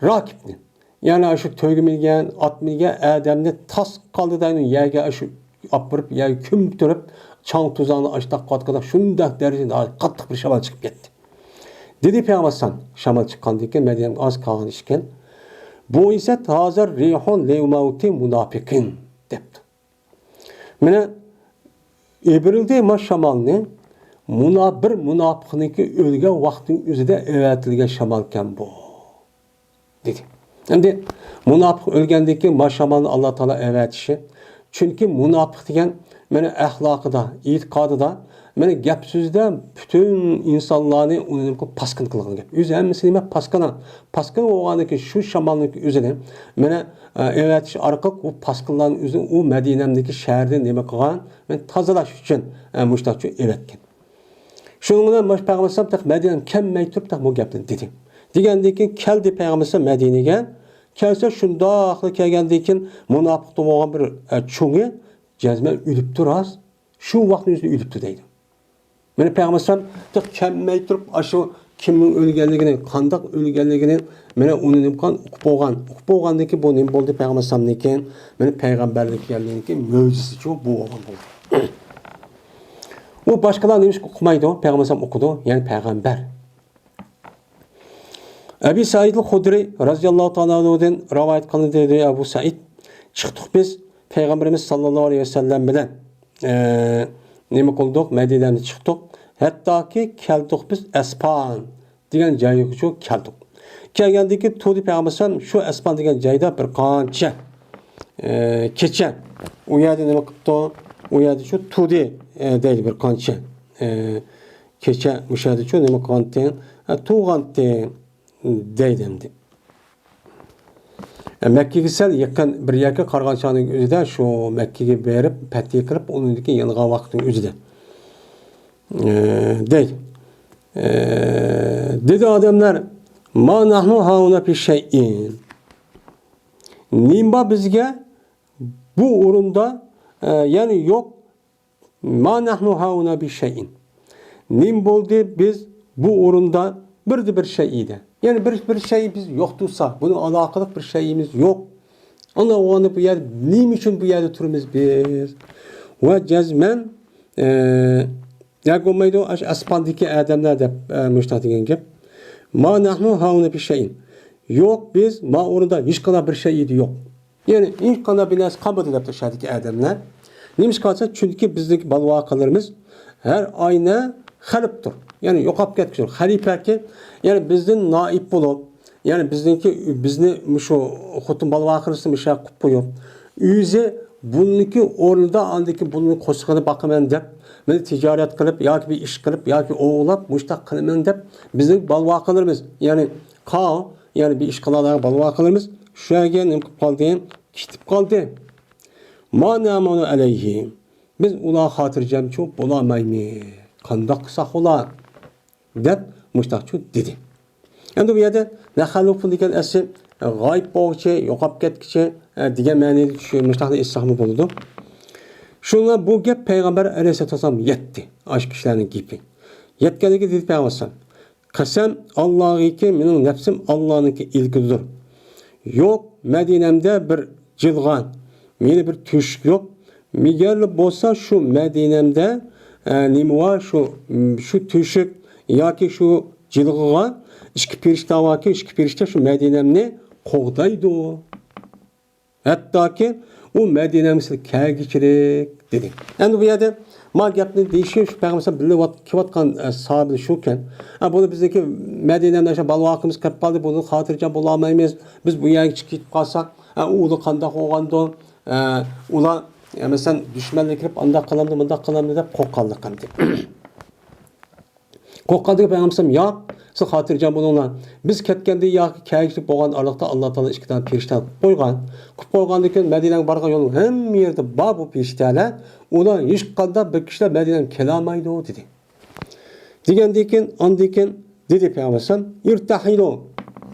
rakipni. Yani şu töyge milgen, at milgen, adamni tas kaldı deydi, yerge şu apırıp, yerge kümtürüp, çang tuzağını açtak katkada, şundak derecede katlık bir şamal çıkıp gitti. Dedi Peygamber şamal çıkkandı ki Medine'nin az kalan işken. Bu ise hazır rihun levmauti munafikin depti. Mene ebrildi ma şamalni bir munafiqniki ölgen vaktin üzerinde evetilgen şamalken bu. Dedi. Şimdi munafiq ölgendeki ma şamalni Allah Teala evetişi. Çünkü munafiq degen mene ahlakıda, itikadıda Mene gap sözde bütün insanlarını onun paskın kılgan gap. Öz hemmisi nima paskana. Paskın olğandaki şu şamalniki özüne mene evet arka o paskınların özü o Medine'deki şehirde nima kılgan men tazalaş için muştaqçı evetken. Şunun bilan baş Peygamber tak Medine'nin kemmey turib tak bu gapni dedi. Degandeki keldi Peygamber Medine'ge. Kelse şundaqlı kelgandekin munafiq bo'lgan bir çoğu cezme ölüp turaz. Şu vaqtın özünde ölüptü deydi. Mene Peygamber tak kemmey turib aşı kimning o'lganligini, qandoq o'lganligini mene uni nimqan o'qib bo'lgandaki bu nim bo'ldi Peygamber'niki, mene payg'ambarlik kelganligi mo'jizasi bu bo'lgan bo'ldi. U boshqalar nima o'qimaydi, Peygamber o'qidi, ya'ni payg'ambar. Abi Said al-Hudri radhiyallohu ta'ala anhudan rivoyat qildi dedi Abu Said, chiqdik biz Peygamberimiz sallallohu alayhi vasallam bilan nima qildik? Medine'dan chiqdik. Hattaki keldik biz Espan degan joyga keldik. Kelgandiki Tudi Peygamber şu Espan degan joyda bir qancha kecha u yerda nima qildi? U yerda shu Tudi deydi bir qancha kecha o'sha yerda shu nima qilgan? Tug'andi deydi endi. Mekke'ye sel yakın bir yerga qarg'anchaning o'zida shu Mekke'ga berib, fatih qilib, uningki yilg'an vaqtning o'zida deydi. Dedi adamlar ma nahnu hauna fi şey'in. Nimba bizge bu urunda yani yok ma nahnu hauna bi şey'in. Nim boldu biz bu urunda bir şeyiydi. Yani bir şey biz yoktursa, bunun alakalı bir şeyimiz yok. Ona onu bu yer, nim için bu yerde turumuz biz? Ve cezmen Yakumaydı aş aspandaki adamlar da müştah degen gap. Ma nahnu hauna bir şeyin. Yok biz ma orada hiç kadar bir şey idi yok. Yani hiç kadar bir nas qabıdı dep şadiki adamlar. Neymiş kalsa çünkü bizdeki balvaqalarımız her ayna xaliptir. Yani yoqap ketkidir. Xalifa ki yani bizden naib bulup yani bizni şu xotun balvaqırısı mişa qıp qoyup yüze bununki orada andaki bunu qo'shqani baqaman deb men tijorat qilib yoki bir ish qilib yoki o'g'lab mushtaq qilaman deb bizning balvoqalarimiz yani yani bir ish qiladigan balvoqalarimiz shu yerga nima qilib qoldi, ketib qoldi. Ma namunu alayhi. Biz ular xotirjamchi bo'lamaymiz. Qandoq qilsak ular? deb muştaqçu dedi. Endi bu yerda nahalufun degan asl g'oyib bo'luvchi, yo'qolib ketguchi degan ma'noda tushunishni islohmi bo'ladi. Shunga bu gap payg'ambar alayhisalom yetdi. Ash kishilarning gapi. Yetganligi dedi payg'ambar. Qasam Allohga mening nafsim Allohniki ilkidir. Yo'q, Madinamda bir jilg'an, meni bir tushuk yo'q. Migarli bo'lsa shu Madinamda nima shu tushuk yoki shu jilg'aga ikki perishta yoki ikki perishta shu Madinamni qo'g'daydi. Hattoki u Madinamni kelgichilik dedi. Endi bu yerda ma gapni deyishi shu payg'ambar bilib kelayotgan sahobalar shukan. Buni bizniki Madinamda o'sha balvoqimiz qilib qoldi, buni xotirjam bo'la olmaymiz. Biz bu yerga chiqib ketib qolsak, uni qanday bo'lgandi? Ular masalan dushmanga kirib unda qilamdi, bunda qilamdi deb qo'rqqanlik qildi. Qo'rqqandik payg'ambar yo'q, siz xotirjam bo'linglar. Biz ketganda yoki kelishib bo'lgan araliqda Alloh taolo ikki ta perishta qo'ygan. Qilib qo'ygandan keyin Madinaga borgan yo'l hamma yerda bor bu perishtalar. Ular hech qanday bir kishilar Madinaga kela olmaydi dedi. Degandan keyin ondan keyin dedi payg'ambar irtahilu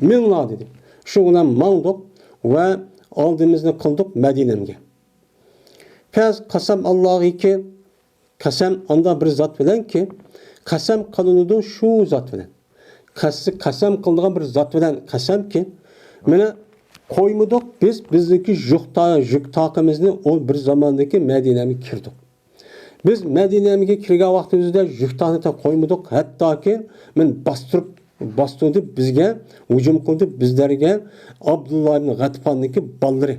minlar dedi. Shu bilan mangdik va oldimizni qildik Madinaga. Paz qasam Allohga qasam onda bir zot bilanki qasam qilindi shu zot bilan. Qasam qildigan bir zot bilan qasamki mana qo'ymadik bizniki yuk taqimizni o bir zamondagi Madinaga kirdik. Biz Madinaga kirgan vaqtimizda yuk taqni qo'ymadik, hattoki men bostirdi bizga hujum qildi, bizlarga Abdulloh ibn G'atfonniki ballari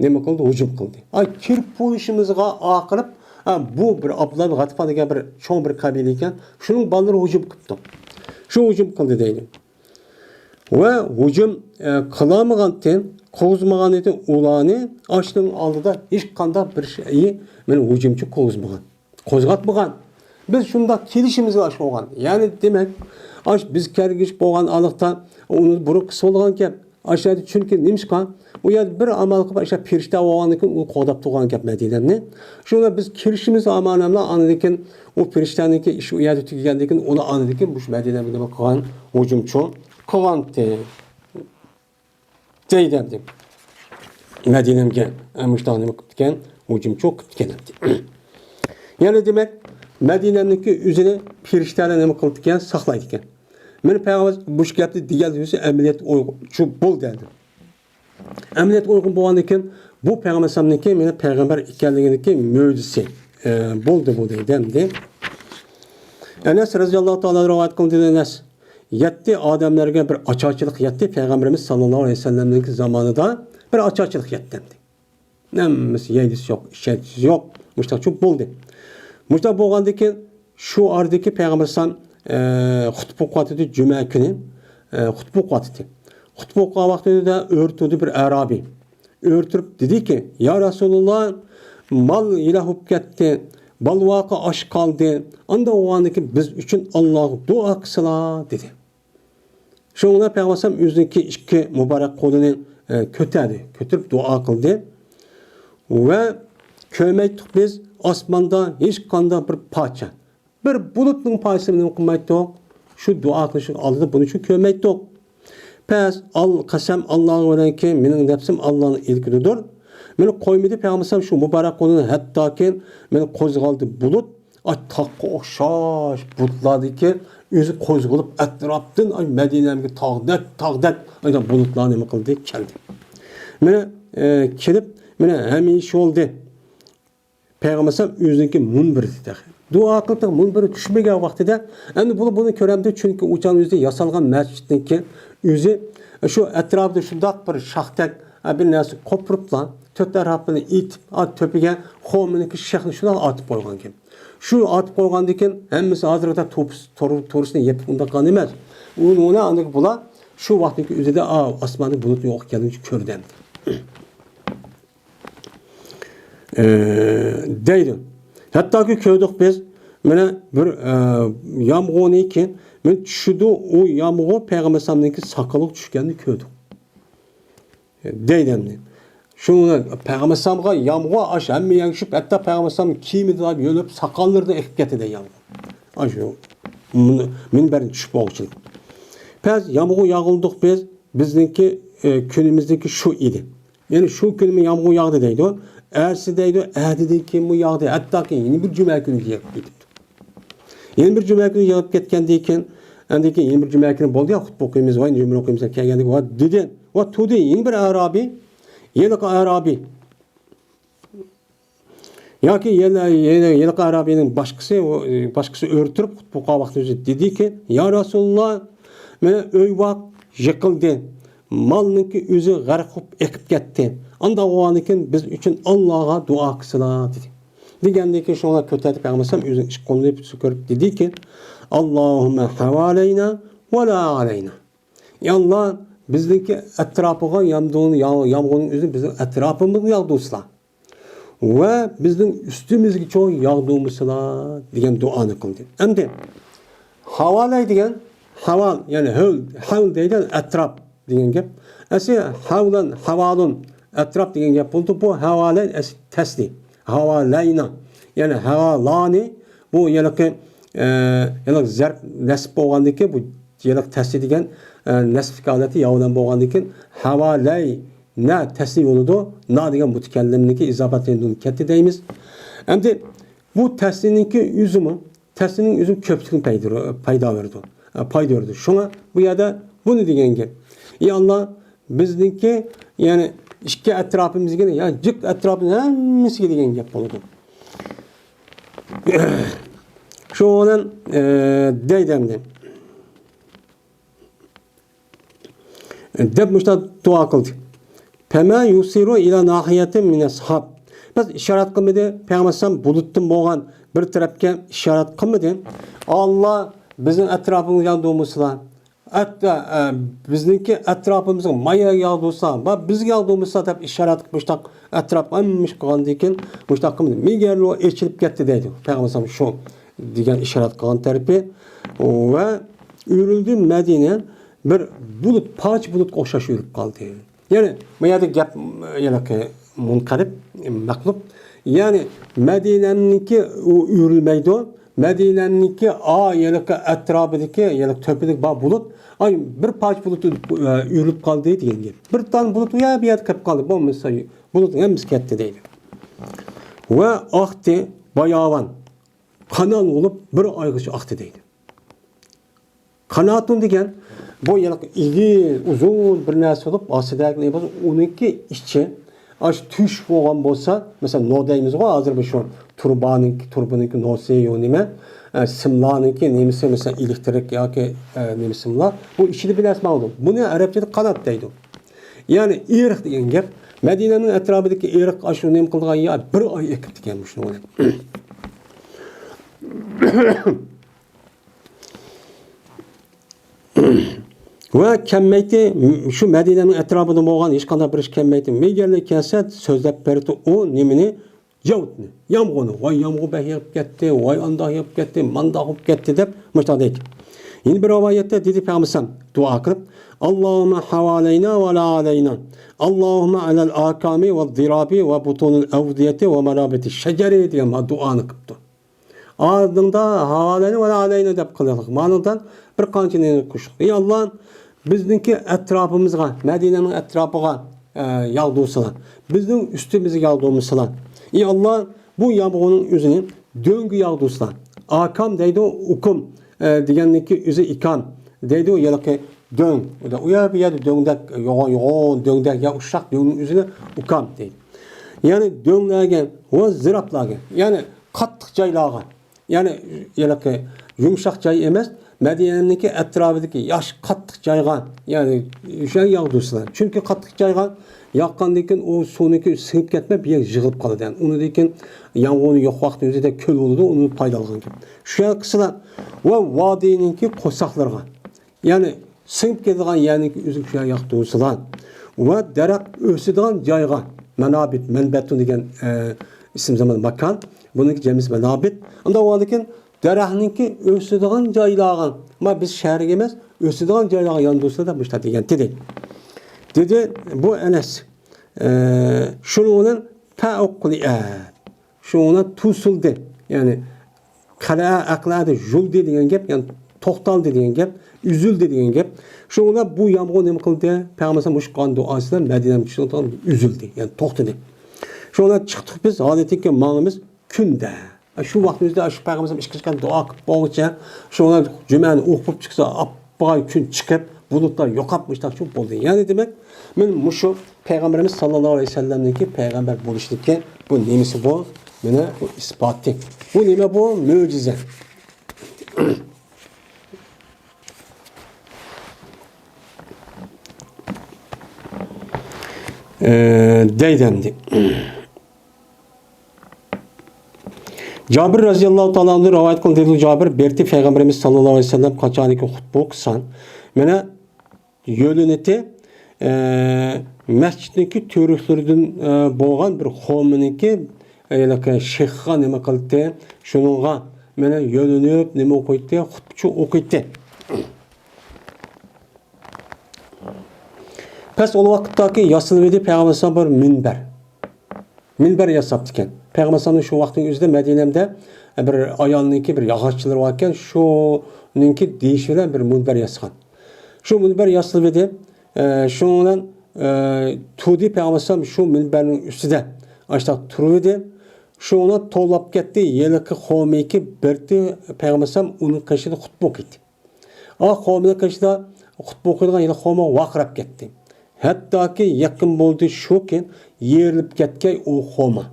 nima qildi? Hujum qildi. Kirib qo'yishimizga oqilib bu bir Abdulloh ibn G'atfon degan bir cho'ng bir qabila ekan, shuning ballari hujum qildi. Shu hujum qildi deydi. Va hujum qilamagandan, qo'zmagan edi ularni ashning oldida hech qanday bir şeyi men hujumchi qo'zg'atmagan. Biz shunda kelishimizga ash bo'lgan. Ya'ni demak, ash biz kelgish bo'lgan aniqda uni burun qisqolgan gap. Aşağıda çünkü nimishqa u yer bir amal qilib o'sha perishta bo'lgandan u qo'dab turgan gap Madinani. Shunda biz kirishimiz amanamla anadikin o perishtaniki ish u yerda tugagandan keyin uni anadikin bu Madinaga nima qilgan hujumchi qilgan deydi. Madinaga mushtani qilgan hujumchi qilgan. Yani demek Madinaniki o'zini perishtalar nima qildi ekan, saqlaydi ekan. Meni payg'ambar bu gapni degan o'zi amaliyot shu bo'ldi dedi. Amaliyot uygun bo'lgandan keyin bu payg'ambarniki meni payg'ambar ekanliginiki mo'jiza bo'ldi bu deydi. Anas radhiyallohu ta'ala rivoyat qildi Anas. 7 odamlarga bir ocharchilik yetdi payg'ambarimiz sallallohu alayhi vasallamning zamonida bir ocharchilik yetdi. Namasi yeydisi yo'q, ishchisi yo'q, mushtaqchoq bo'ldi. Mushtaq bo'lgandan keyin shu ardagi payg'ambar xutba o'qitdi juma kuni xutba o'qitdi. Xutba o'qigan vaqtida o'rtudi bir arabiy. O'rtirib dediki: "Ya Rasululloh, mal ilahib ketdi, balvoqi osh qoldi. Unda o'g'anniki biz uchun Alloh duo qilsin" dedi. Shunda payg'ambar o'ziniki ikki muborak qo'lini ko'tarib duo qildi va ko'maydik biz osmonda hech qanday bir parcha bir bulutning parchasini qilmaydik. Shu duo qilish oldida buni uchun ko'maydik. Pes qasam Alloh bilanki mening nafsim Allohning ilkidir. Meni qo'ymadi payg'ambar shu muborak qo'lini hattoki meni qo'zg'aldi bulut taqqa o'xshash bulutlardagi o'zi qo'zg'alib atrofdan Madinaga tog'dak bulutlar nima qildi keldi. Meni kelib meni hamisha oldi. Payg'ambar o'ziniki munbirda duo qilib munbir tushmagan vaqtida endi buni ko'ramdi chunki o'chan o'zida yasalgan masjidniki o'zi shu atrofida shundoq bir shaxtak bir narsa qo'piriblar, to'rt tarafini itib, to'piga xo'miniki shayxni shundoq otib qo'ygan ekan. Shu otib qo'ygandan keyin hammasi hozirda to'risini yeb undaqan emas. Uni aniq bular shu vaqtdagi o'zida osmonda bulut yo'q ekanini ko'rdi. Deydi. Hattoki ko'rdik biz mana bir yomg'irniki men tushdi u yomg'ir payg'ambar sallamniki soqoli tushganini ko'rdik. Deydi. Shuni payg'ambar sallamga yomg'ir ash hamma yangishib hatto payg'ambar sallam kiyimida yo'lib soqollarni ekib ketdi yomg'ir. Ashu minberden tushib boğuchilik. Pez yağmur yağıldık bizniki günümüzdeki şu idi. Yani şu günümü yağmur yağdı deydi o. Ersi deydi, erdi kim bu yağdı. Hatta ki yeni bir cuma günü yağıp gidip. Yeni bir cuma günü yağıp ketkendikin, andaki yeni bir cuma günü boldu ya hutbe okuyumuz, vay cuma okuyumuz kelgendik. Va dedi, va tudi yeni bir Arabi, yelik Arabi. Ya ki yelik Arabi'nin başkası örtürüp hutbe okuğa vakti dedi ki, ya Resulullah, mene öy vak yıkıldı. Malnınki özü g'arq bo'lib ekib ketdi. Anda o'g'anikin biz uchun Allohga duo qilsizlar dedi. Degandan keyin shunga ko'tarib bermasam o'zini ish qo'lini ko'rib dediki, Allohumma havalayna va la alayna. Ya Allah bizniki atrofiga yomg'irning o'zi bizning atrofimizga yog'dusizlar. Va bizning ustimizga cho'ng yog'dumizlar degan duoni qildi. Endi havalay degan haval ya'ni hav deydigan atrof degan gap. Asi havlan havalun atrof degan gap bo'ldi. Bu havalay tasli. Havalayna. Yani havalani bu yalaqi zarb nasb bo'lgandan keyin bu yalaq tasli degan nasb holati yovdan bo'lgandan keyin havalay na tasli bo'ladi. Na degan mutakallimniki izofatlanib ketdi deymiz. Endi bu tasliniki taslinin üzüm köpçülük payda verdi. Şuna bu ya da bunu degan gap. Ya Allah bizniki yani ikki etrafımızga ya cık etrafımız hemmesi degan gap bo'ladi. Şu olan deydemdi. Deb müşta dua kıldı. Pema yusiru ila nahiyetin min ashab. Biz işaret qilmadi, Peygamber bulutdan bo'lgan bir tarafga işaret qilmadi. Allah bizning etrafimizga yog'dumizlar. Hatta bizniki etrafimizga maya yog'duslar, va bizga yog'dumizlar deb işaret qilib etraf hammish qilgandan keyin müşta qilmadi. Megarlo echilib ketdi deydi. Peygamber shu degan işaret qilgan tarafi va yürüldü Medine bir poch bulut o'xshash yurib qoldi. Yani bu yerda gap munqarib, maqlub. Yani Medine'ninki yürülmeydi o. Medine'ninki yılık etrafındaki yılık töpedeki bulut ay bir poch bulut yürülüp kaldı degan gap. Bir tane bulut ya bir yerda kelib qoldi. Bu mesela bulut hemimiz ketdi deydi. Ve aqti bayavan kanal olup bir aygıç aqti deydi. Kanatun degan bu yılık uzun bir narsa olup asidagi onunki içi aş tuş bo'lgan bo'lsa, mesela no deymiz go, hozir bu shu turbaniki nosi yo nima, simlarniki nemisi mesela elektrik yoki nima simlar, bu ishini bilasizmi oldu. Buni arabchada qanot deydi. Yani eriq degan gap, Madinaning atrofidagi eriq ashu nima qilgan ya bir oy ekib degan shuni. Ve kemmeyti şu Medine'nin etrafında bo'lgan hech qanday bir ish kemmeyti. Megarlik kelsa so'zlab berdi o nimini javutni. Yomg'oni, voy yomg'u bahiyib ketdi, voy andoq yeb ketdi, mandoq yeb ketdi deb mushta deydi. Yeni bir rivayette dedi Peygamber dua qilib, Allohumma havalayna va la alayna. Allohumma alal akami va zirabi va butunul avdiyati va marabati shajari degan duoni qilibdi. Ardında havalayna va la alayna deb qildik. Ma'nodan bir qancha ne qo'shdik. Ey Alloh bizniki etrafımızga, Medine'nin etrafıga yağdusılar. Bizning üstümüzge yağdumuzlar. Ey Allah bu yağmurun özünü döngü yağdusılar. Akam deydi o ukum deganiki özü ikam deydi o yalaki döng. O da uya bir yerde döngdek yoğun döngdek ya uşak döngün özünü ukam deydi. Yani dönglerge ve ziraplarge yani qattiq joylarga yani yalaki yumshaq joy emas. Medine'ninki etrafındaki yaş qattiq joyga yani o'sha yog'dusizlar. Chunki qattiq joyga yoqqandan keyin o suvniki singib ketmay bir yer yig'ilib qoladi. Yani undan keyin yong'ini yo'q vaqt o'zida ko'l bo'ladi, uni foydalangan. Shu qislar va vodiyninki qo'saqlarga yani singib ketadigan yerniki o'zi shu yog'dusizlar va daraxt o'sadigan joyga manabit, manbatun degan ism zaman makan. Bununki cemiz manabit. Unda o'lakin daraxtninki o'sadigan joylarga, ama biz shaharga emas, o'sadigan joylarga yondursa da mushta degan dedi bu Enes. Şunun fa'uqli'at. Şuna tusuldi. Yani qala aqladi juldi degan gap, ya'ni to'xtaldi degan gap, üzüldü degan gap. Şuna bu yağmur nima qildi? Payg'ambar mush qon duosidan Madinaga tushgan üzüldü, ya'ni to'xtadi. Şuna chiqdik biz, odatdagi ma'nimiz kunda. Shu vaqtimizda shu payg'ambar ishga chiqqan duo qilib bo'lguncha, shuna jumani o'qib chiqsa, appoq kun chiqib, bulutlar yo'qab mushtaqchi bo'ldi. Ya'ni demak, men mushu payg'ambarimiz sallallohu alayhi vasallamniki payg'ambar bo'lishligi bu nimasi bu? Mana bu isboti. Bu nima bu? Mo'jiza. Deydendi. Cabir radhiyallahu ta'ala anhu rivayet kıldı. Cabir berti Peygamberimiz sallallahu aleyhi ve sellem kaçaniki hutbu okusan. Mene yölüneti mescidindeki törüklerden boğan bir hominiki şeyh'a nime kıldı. Şununla mene yölünüp nime okuydu. Hutbuçu okuydu. Pes o vakittaki yasılvedi Peygamberimiz bir minber. Minber yasaptı iken. Peygamberimiz şu vaktin yüzde Medine'de bir ayalınki bir yağaççılar varken şununki değişilen bir minber yaskan. Şu minber yasılvedi. Şundan tudi Peygamberimiz şu minberin üstüde açta turuvedi. Şuna tollap gitti. Yeliki homiki berdi Peygamberimiz onun kaşıda hutbu okuydu. Hominin kaşıda hutbu okuyduğun yeli homi vakrap gitti. Hatta ki yakın buldu şu ki yerilip ketken o homa.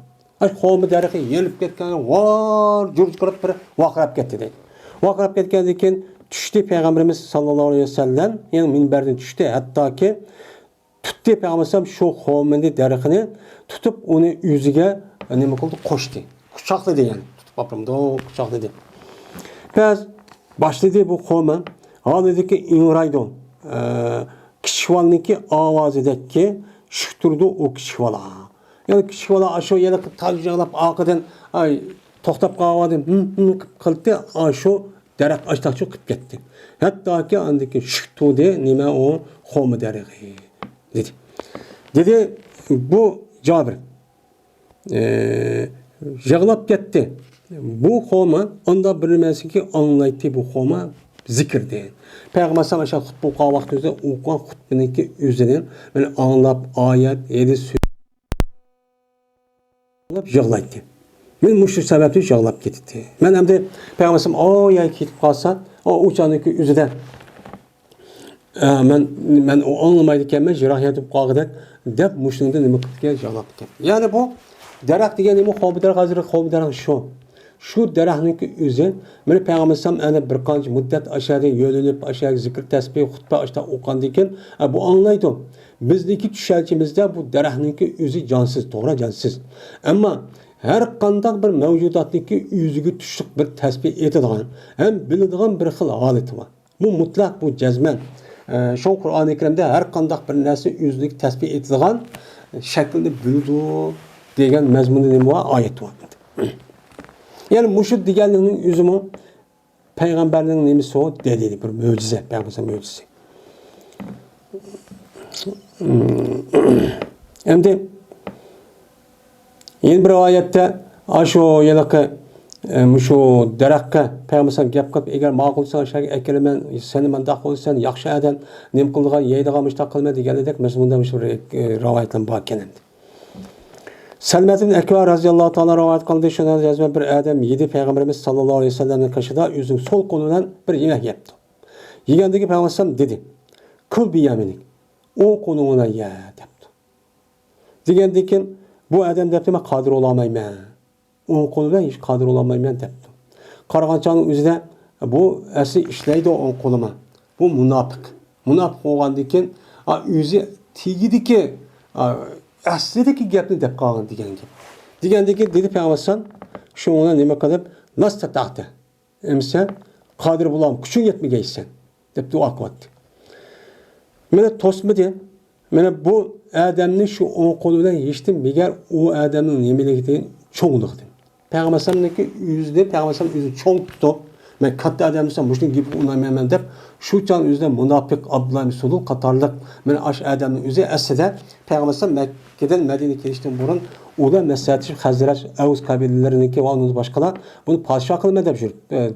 Homa derken yerilip ketken var cürcü kırıp bir vakrap gitti deydi. Vakrap ketken düştü Peygamberimiz sallallahu aleyhi ve sellem yani minberden düştü. Hatta ki tuttu Peygamberimiz şu homini derkini tutup onu yüzüge ne kıldı koştu. Kucakladı yani. Tutup apramda kucakladı. Biraz başladı bu homa. Dedi ki inraydon. Kişivalniki avazideki şükürdü o kişivala. Yani kişivala aşağı yere tacıcalap ağadan toxtap qavadı kıldı aşağı derek açtakçı kıp gitti. Hatta ki andaki şükürdü nime o xomu dereği dedi. Dedi bu Cabir yağlap gitti. Bu xoma onda bilmesin ki anlaydı bu xoma zikirdi. Peygamber aşağı hutbu qava vaxtında okuyan hutbuniki üzerinden böyle anlap ayet, edis söyleyip yağlaydı. Men müşrik sebepli yağlap gitti. Men hem de Peygamber o ya gidip kalsa o uçaniki üzerinden men o anlamaydı ki men jirah yatıp qaldı dep müşrikden nima qilib yağlap gitti. Yani bu derak degan nima xobi derak hazır xobi derak şu. Şu derahninki üzü, meni Peygamberim ana bir qancha muddat aşağıda yönelip aşağı zikr tasbih xutba açta o'qandikan bu anlaydi. Bizdeki tushunchimizda bu derahninki üzü cansız, to'g'ri cansız. Ammo her qandaq bir mavjudotniki yüzüge tushliq bir tasbih etadigan, hem biladigan bir xil holati bor. Bu mutlaq, bu jazman. Şu Qur'oni Karimda her qandaq bir narsa yüzüge tasbih etadigan shaklni bildi degan mazmunda nima bor? Oyat bor. Yani muşud deganliginin üzümü peygamberliğin nemisi o delili bir mucize, peygamber mucizesi. Hem de yeni bir ayette aşu yalakı muşu derakka peygamber gap qilib eğer ma'qulsan aşağı ekelemen seni mendaq olsan yaxshi adam nem qildigan yeydigan müştaq qilma deganidek mazmunda muşu rivayetlan bor ekan. Selmet ibn Ekvar radhiyallahu ta'ala rivayet kıldı. Şundan yazma bir adam yedi Peygamberimiz sallallahu aleyhi ve sellem'in kaşıda yüzün sol kolundan bir yemek yaptı. Yiyendeki Peygamberimiz dedi. Kul bir yeminik. O konumuna ye yaptı. Diyendeki bu adam dedi ben kadir olamayım. O konuda hiç kadir olamayım yaptı. Karagançanın üzerinde bu esi işleydi o koluma. Bu münafık. Münafık olgandaki yüzü tigidi ki aslideki gapni deb qolgan degan gap. Degandiki dedi Peygamber shu ona nima qilib nasıl tahtı. Emsa qodir bo'lam, kuching yetmagaysan deb duo qildi. Meni tosmidi. Meni bu odamni shu o'ng qo'li bilan yechdim, megar u odamning nimaligini cho'ngligini. Peygamberning yüzde Peygamber yüzü cho'ng tutib, Men katta adamsan muşun gibi unaymayman deb şu can üzerinde münafık Abdullah Mesulul Katarlık men aş adamın üzerinde aslında Peygamber Mekke'den Medine'ye gelişten burun ular meselesi Hazret Avuz kabilelerinki ve onun başkalar bunu padişah kılma deb jür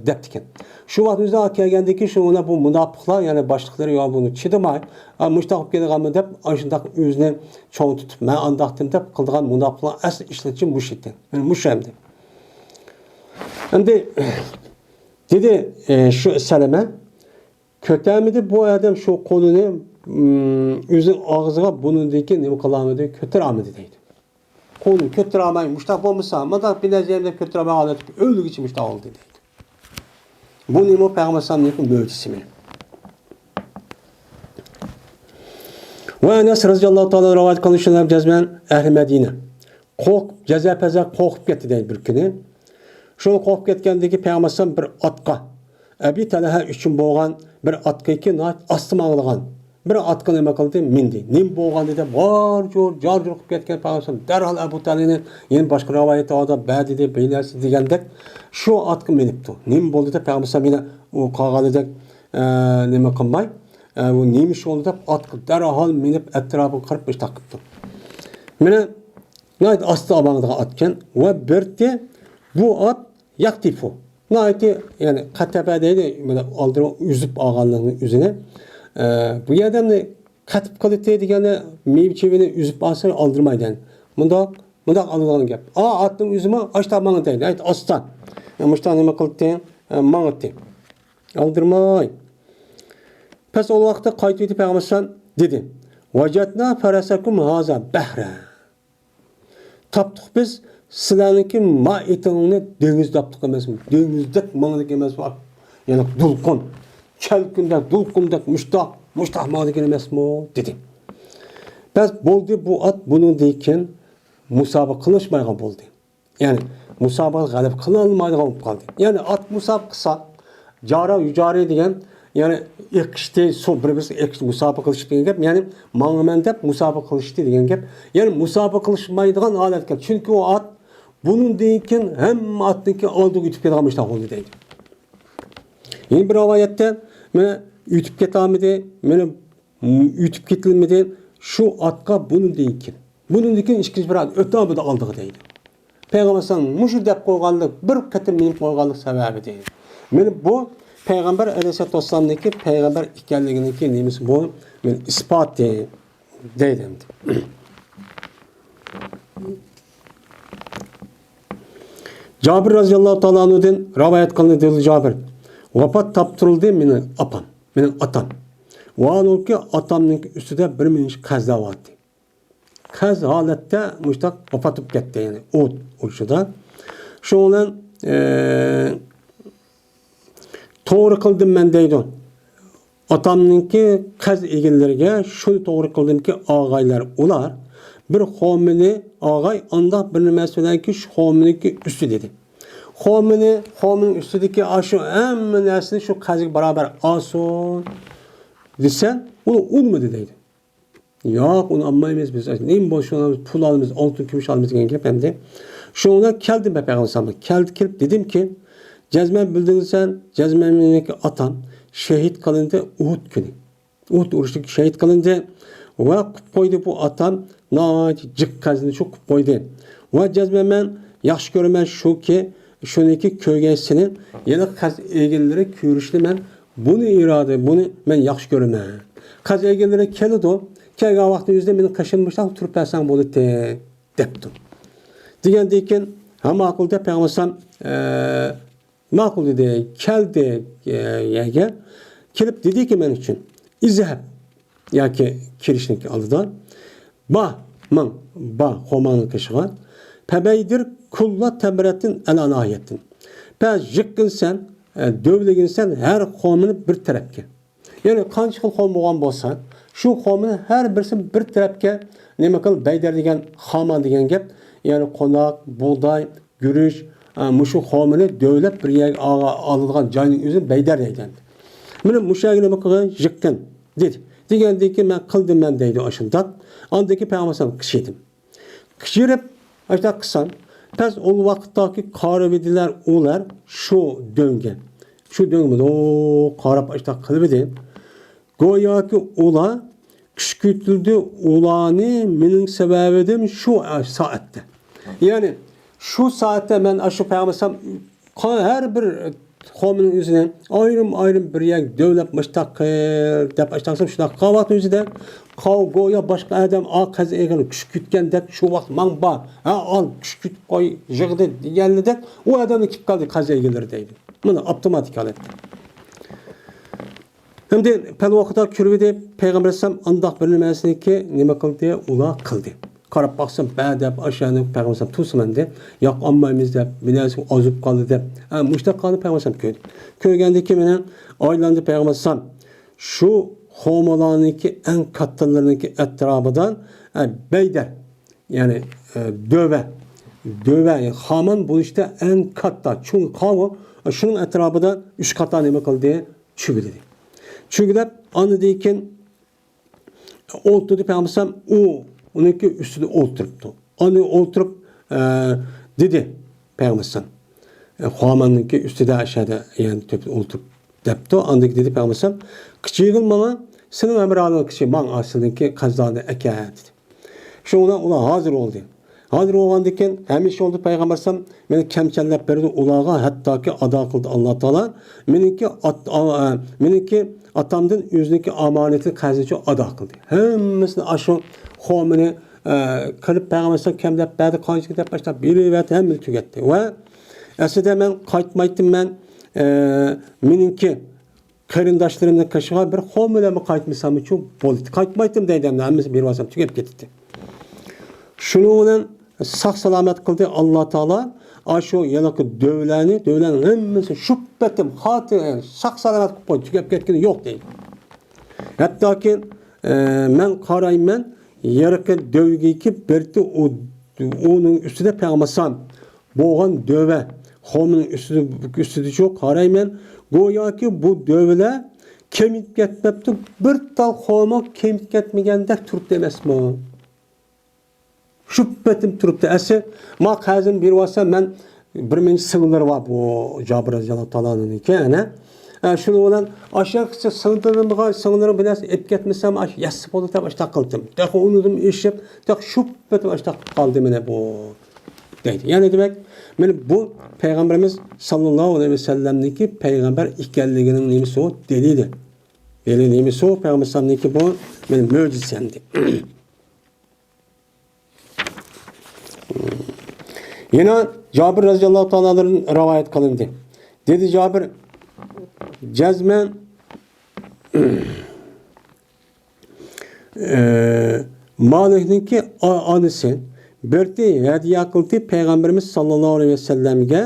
deptiken. Şu vaxtımızda kelgendeki şu ona bu münafıklar yani başlıkları ya bunu çidimay müştaq kelganmı deb aşındaq özünü çoğun tutup men andaqtım deb kıldıgan münafıklar asl işletçi müşrikten. Yani müşremdi. Şimdi dedi şu Seleme kötemidi bu adam şu kolunu üzün ağzına bunundaki ne kalamedi kötür amedi deydi. Konu kötür amay müştaq olmasa madak bileceğimde kötür amay alıp öldük için müştaq oldu deydi. Bu nimo Peygamber sallallahu mucizesi mi? Ve Enes radıyallahu ta'ala rivayet kılışlar cezmen ehli Medine. Kork cezapeza korkup gitti deydi bir günü. Şol korkup ketgendeki Peygamber bir atqa Abi Talha üçün boğan bir atqa ki astım ağlagan. Bir atqa nima qildi? Mindi. Nim boğan dedi. Var jor jar jor ketken Peygamber derhal Abu Talha'nın yeni başka rivayeti ada badi de beylasi degandek şu atqa minipti. Nim boldu da Peygamber meni o qağalıdak nima qilmay bu neymiş oldu da atqa derhal minip etrafı qırıp iş taqıptı. Meni nayt astı abağıda atken ve birde bu at yaktifu. Naiti yani katebedeydi böyle aldırma üzüp ağanlığının üzerine. Bu adam da katip kalite degende mevçevini üzüp alsa aldırmaydı yani. Bunda alınan gap. Attım üzüme açta bana deydi. Ait astan. Müştan nima kıldı? Mağıttı. Aldırmay. Pes o vakti kayıt Peygamber dedi. Vacatna farasakum haza behra. Taptık biz sizlarninki ma etingni dengiz taptık emasmi? Dengizdek mağdık emas bu. Yani dulqun. Kelkundek, dulqundek müştah mağdık emasmi? Dedi. Pes boldu bu at bunun deyken musabık kılışmaygan boldu. Yani musabık galip kılınmaygan olup kaldı. Yani at musabık kısa jara yücari degan yani ekişte son bir ekişte musabık kılış degan gap. Yani mağmen dep musabık kılıştı degan gap. Yani musabık kılışmaydigan alet gap. Çünkü o at bunun deyken hem atniki aldığı ütüp ketmişler oldu deydi. Yeni bir rivayette mene ütüp ketamidi, mene ütüp ketilmedi şu atka bunun deyken. Bunun deyken işkiz bir ad ötübü de aldığı deydi. Peygamber sallallahu muşu dep koyganlık bir katı minip koyganlık sebebi deydi. Mene bu Peygamber aleyhissalatu vesselam'daki peygamber ikenliğindeki neyimiz bu men ispat deydi. Cabir radıyallahu ta'ala anhu'dan rivayet kılındı dedi Cabir. Vafat taptırıldı benim apam, benim atam. Ve anıl ki atamın üstüde bir minç kaza vardı. Kaz halette müştak vafatıp gitti yani o şurada. Şu olan doğru kıldım ben deydi. Atamın ki kaz egellerine şunu doğru kıldım ki ağaylar ular. Bir homini ağay anda bir mesele ki şu homini üstü dedi. Hominin üstündeki aşı hem nesli şu kazık beraber asun desen onu mu dediydi. Yok onu anlamayız biz. Neyim boşuna pul alımız, altın gümüş alımız gibi hem de. Şu ona geldim be Peygamber'e. Gelip dedim ki cezmen bildin sen cezmenindeki atam şehit kalınca Uhud günü. Uhud uğraştık şehit kalınca ve koydu bu atam cık kazını çok koydu. Ve cezmemen yaxşı görmen şu ki şuniki köygesinin yana kaz egelleri körüşlü men bunu irade bunu men yaxşı görmen. Kaz egelleri keldi kelgan vaqtda yüzde meni qaşınmışdan turib bersan bo'ladi debdim. Degandeken ha ma'qul deb Peygamber ma'qul dedi keldi yaga kelib dediki men uchun izhab yoki kirishnik oldidan ba xomanın kışığa pebeydir kulla temretin el anayetin. Pez jıkkın sen, dövlegin sen her xomini bir tarafga. Yani qancha xil xom bo'lgan bo'lsa, shu xomini her birisi bir tarafga nima qil bayder degan xoma degan gap, yani qo'noq, buğday, guruch, mushu xomini dövlab bir yerga oladigan joyning o'zini bayder deydi. Mana mushagini nima qilgan jıkkın dedi. Degandeki men qildim men deydi oshundoq. Andaki Peygamber qishidim. Qishirib ashta qilsam Pes o vakittaki karabediler olar şu dönge. Şu döngümde o qarab işte qilib edi. Go'yoki ular kuchkuytildi ularni mening sababidim şu soatda. Yani şu saatte ben aşı peygambersam her bir qavmning o'zidan ayrim bir yak davlat mustaqil deb aytansam shunaqa qavat o'zida go'yo boshqa odam qazi egini kuchkutgandek shu vaqt man bor ha al kuchkutib qo'y yig'di deganidek u odamni kelib qoldi qazi egalari deydi. Buni avtomatik holatda. Hamda pal vaqtda kurvidi payg'ambar alayhisalom andoq bir nimasiniki nima qildi ular qildi. Qarab baxsam ba'dab aşağını peygamber tu'siman deb yo'q olmaymiz deb binasi ozib qoldi deb mushtaqani peygamber ko'rdi. Ko'rgandiki meni oylandi peygamber shu xomalarniki en kattalarniki etrafidan beyder yani döve yani Haman bu işte en katta çünkü kavu şunun etrafında 3 katta nima qildi çügüledi. Çügülep anladıyken oldu peygamber o onunki üstüne oturuptu. Onu oturup dedi peygamber Haman'ınki üstüde aşağıda yani oturup depti. Andaki dedi peygamber kıçığın bana senin emralığın kıçı man aslındaki kazanı eke dedi. Şu ona hazır oldu. Hazır olgandayken hemiş oldu peygamber beni kemçellep berdi ulağa hatta ki ada kıldı Allah Teala. Meniki atamdan yüzündeki amaneti kazıcı ada kıldı. Hemmisini aşı xomini qilib peygamber kemlep berdi qancha deb başlab beriverdi hemmi tugatdi. Va aslida men qaytmaydim men meniki qarindoshlarımning qishiga bir xomilami qaytmasam uchun bo'ldi. Qaytmaydim deydim hammasi bervasam tugab ketdi. Shuni bilan sog' salomat qildi Alloh taolo. Ashu yalaqi dövlənin hammasi shubbatim xotir sog' salomat qilib qo'ydi. Tugab ketgani yo'q deydi. Hattoki men qarayman yarıkı dövgeki berdi onun üstüne peygamber boğan döve homun üstüde çok qarayman go'yo ki bu dövle kemip ketmepti bir tal homo kemip ketmegandek turibdi emasmi shubbatim turibdi asi ma qazin bervasam men bir men singillar bor bu Jabir radhiyallohu ta'alaninki ana şunu olan aşağı sığındırımı biraz etketmesem yassı oldu tabi aşağı kıldım. Daha unudum işip, daha şüphetim aşağı kaldı mene bu deydi. Yani demek bu Peygamberimiz sallallahu aleyhi ve sellem'deki peygamber ikelliğinin nemisi o deliydi. Deli nemisi o Peygamber sallallahu bu benim mucizendi. Yine Cabir radıyallahu ta'ala'ların rivayet kılındı. Dedi Cabir cezmen Malik'ninki anısı berdi hediye kıldı Peygamberimiz sallallahu aleyhi ve sellem'ge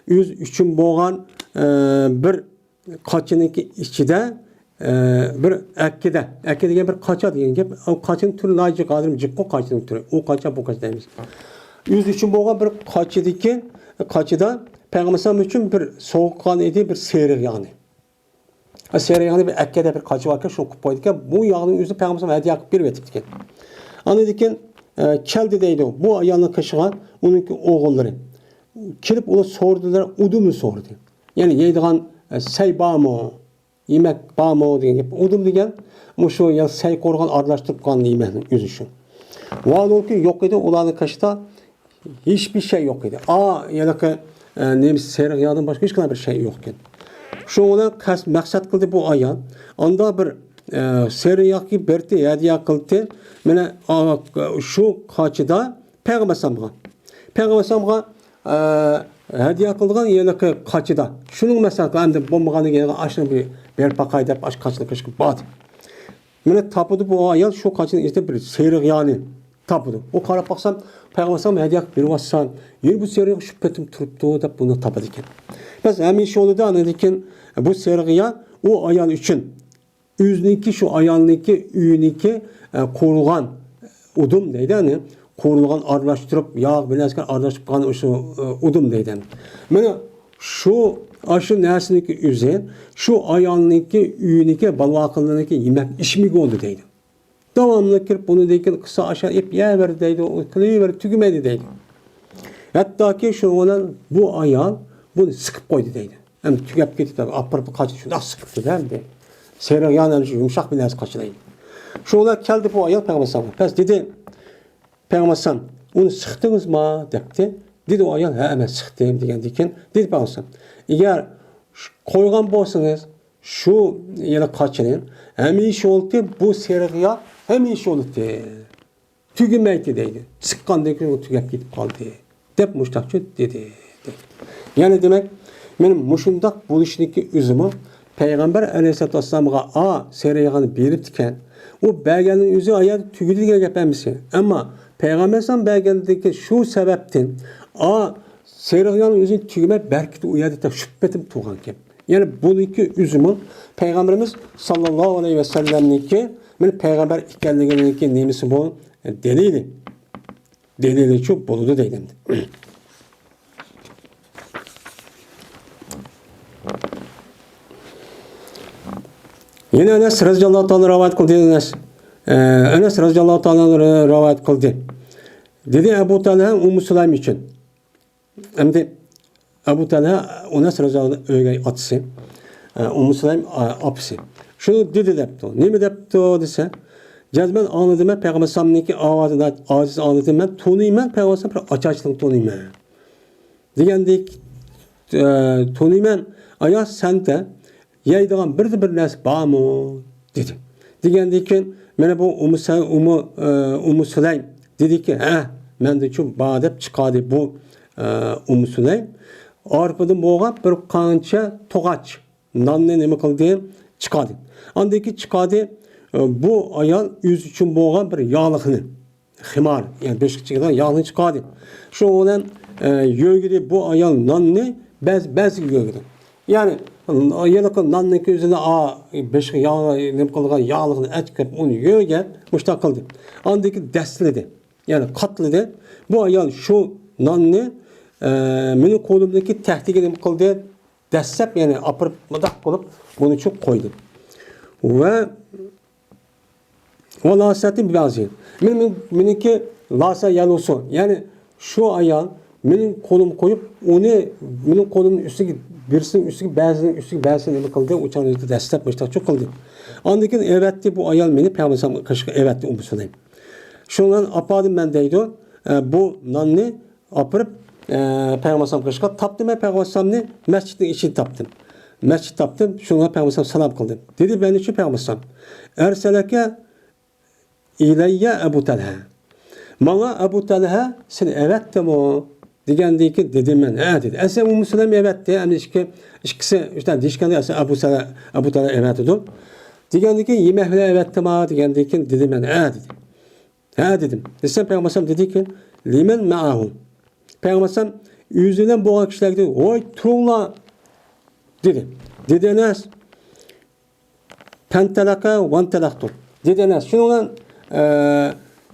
yüz üçün boğan bir kaçınınki içide bir ekkide bir kaça deyen gep o kaçın türü lacı kadırım cikko kaçının türü o kaça bu kaça demiş. Yüz üçün boğan bir kaçıdaki kaçıda Peygamber için bir soğukkan idi bir seyir yani. Seyir yani bir ekkede bir kaçı varken şunu kupaydıkken bu yağının yüzü Peygamber hediye akıp bir vetikten. Anladıkken keldi deydi o. Bu ayağına kaşıgan onunki oğulları. Kirip onu sordular, udumu sordu. Yani yediğen sey bağ mı, yemek bağ mı diye. Udum diyen şu ya sey korgan arlaştırıp kanlı yemeğinin yüzü şu. Vallahi ki yok idi olanın kaşıda hiçbir şey yok idi. Ya da neymiş seyir yağdan başka hiç kadar bir şey yokken. Şu ona maksat kıldı bu ayan. Onda bir seyir yağı ki berdi hediye kıldı. Mene şu kaçıda Peygamber Sam'a hediye kıldıgan yerleki kaçıda. Şunun mesela ben bombaganı gene aşını bir berpakay dep aş kaçını kışkı bat. Mene tapudu bu ayan şu kaçının işte bir seyir yani tapudu. O karab baksam Peygamber Sam'a hediye bir vassan yer bu seyir şüphetim turuptu da bunu tapadı iken. Biz hemen şu oldu da anladıkken bu seyir o ayan için yüzünki şu ayağındaki üyünki korulan udum deydi hani korulan arlaştırıp yağ bileşken arlaştırıp kan şu udum deydi. Mana şu aşı nersindeki üzen şu ayağındaki üyünki balvakılındaki yemek işmik oldu deydi. Devamlı kirip bunu deyken kısa aşağı ip yer deydi o kılığı ver tügümedi deydi. Hatta ki şu olan bu ayağın bunu sıkıp koydu deydi. Hem tükep gitti tabi. Apırıp kaçtı. Şunu sıktı hem de. Seyrek yağın yumuşak bir neresi kaçırayım. Şunlar geldi bu ayol Peygamber sallallahu aleyhi ve sellem. Dedi Peygamber sallallahu aleyhi ve sellem onu sıktınız mı? Dedi. Dedi o ayol hemen sıktım degendikin. Dedi Peygamber sallallahu aleyhi ve sellem. Eğer koygan bolsanız şu yere kaçırın. Hem iş oldu bu seyrek yağ hem iş oldu. Tügümeydi deydi. Sıkkandaki o tügep gidip kaldı. Dep muştakçı dedi. Yani demek benim muşundak buluşundaki üzümü Peygamber aleyhissalatü vesselam'a seyreyağını beriptiken o belgenin üzü ayağı tügüdü diye gepemisi. Ama Peygamber aleyhissalam belgendeki şu sebepten seyreyağının üzü tügüme belki de uyadı da şüphetim tuğan ki. Yani bu iki üzümün Peygamberimiz sallallahu aleyhi ve sellem'ninki benim Peygamber ikenliğindeki nimisi bu delili. Delili çok buludu deydim. Yine Enes radıyallahu ta'ala rivayet kıldı. Enes radıyallahu ta'ala rivayet kıldı. Dedi Ebu Talha Ummu Süleym için. Hem de Ebu Talha Enes radıyallahu ögey atısı. Ummu Süleym apısı. Şunu dedi depti. Ne mi depti dese? Cezben anladım ben Peygamber sallallahu avazında aciz anladım ben. Tonuyum ben Peygamber sallallahu açıklık tonuyum ben. Degendik tonuyum ben aya sende yaydıgan bir narsa barmı dedi. Degendikin mana bu Ummu Süleym dedi ki men de şu badep çıkadı bu Ummu Süleym. Arpadan boğap bir qancha toğaç nanne nima qildi çıkadı. Andaki çıkadı bu ayal yüz için boğan bir yağlıqını ximar yani beşikçiğden yağlıqını çıkadı. Şu olan yögüde bu ayal nanne bez yögüde. Yani ayalın nanneki üzerine beşik yağ nima qilgan yağlıqını etkip onu yöge muştaq qildi. Andaki desledi. Yani katladı. Bu ayal şu nanne benim kolumdaki tehdiği nima qildi? Dessep yani apırıp mıdak olup bunu çok koydu. Ve o lasetin bir bazı. Benimki lasa yalusu. Yani şu ayağın benim kolum koyup onu benim kolumun üstüne birisinin üstüne bazısını nima kıldı? Uçan üstü destek başta çok kıldı. Andakin evetti bu ayağın beni Peygamber kaşık evetti Ummu Süleym. Şundan apadım ben deydi. Bu nanni apırıp Peygamber kaşık taptım ben Peygamber mescidin içini taptım. Mescid taptım. Şuna Peygamber salam kıldım. Dedi ben için Peygamber erseleke İleyye Ebu Talha. Bana Ebu Talha sen evet de mi? Digendi ki dedim ben dedi. Esen Ummu Süleym evet de. Yani ikisi işte dişkende Ebu Talha evet dedi. Digendi ki yemekle evet de mi? Digendi ki dedim ben dedi. Dedim. Desem Peygamber dedi ki limen ma'ahum. Peygamber yüzünden boğan kişiler dedi. Oy turunla dedi. Dedi Enes pentelaka vantelaktur. Dedi Enes şundan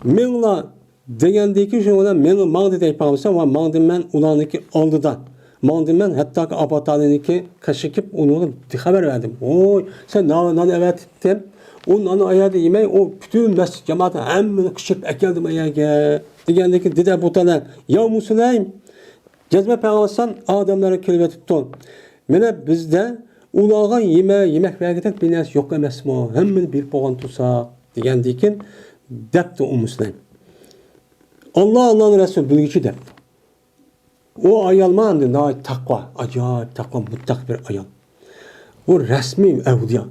menla degendeki şundan men mağdı deyip almışsam ama mağdım ben ulanıki aldıdan. Mağdım ben hatta ki abatalıniki kaşıkıp onu haber verdim. Oy sen nan evet ettim. Onun ayağı yemeği o bütün mescid cemaati hemen kışıp ekeldim ayağa. Degendeki dedi Ebu Talha ya Ummu Süleym cezme Peygamber adamlara kelime tuttun. Mene bizde ulağa yemek vergiden bir narsa yok emasmi? Hemen bir boğan tutsa degendikin depti Ummu Süleym. Allah'ın Resulü bilgici depti. O ayalmandı nait takva, acayip takva, mutlak bir ayal. O resmi evliya.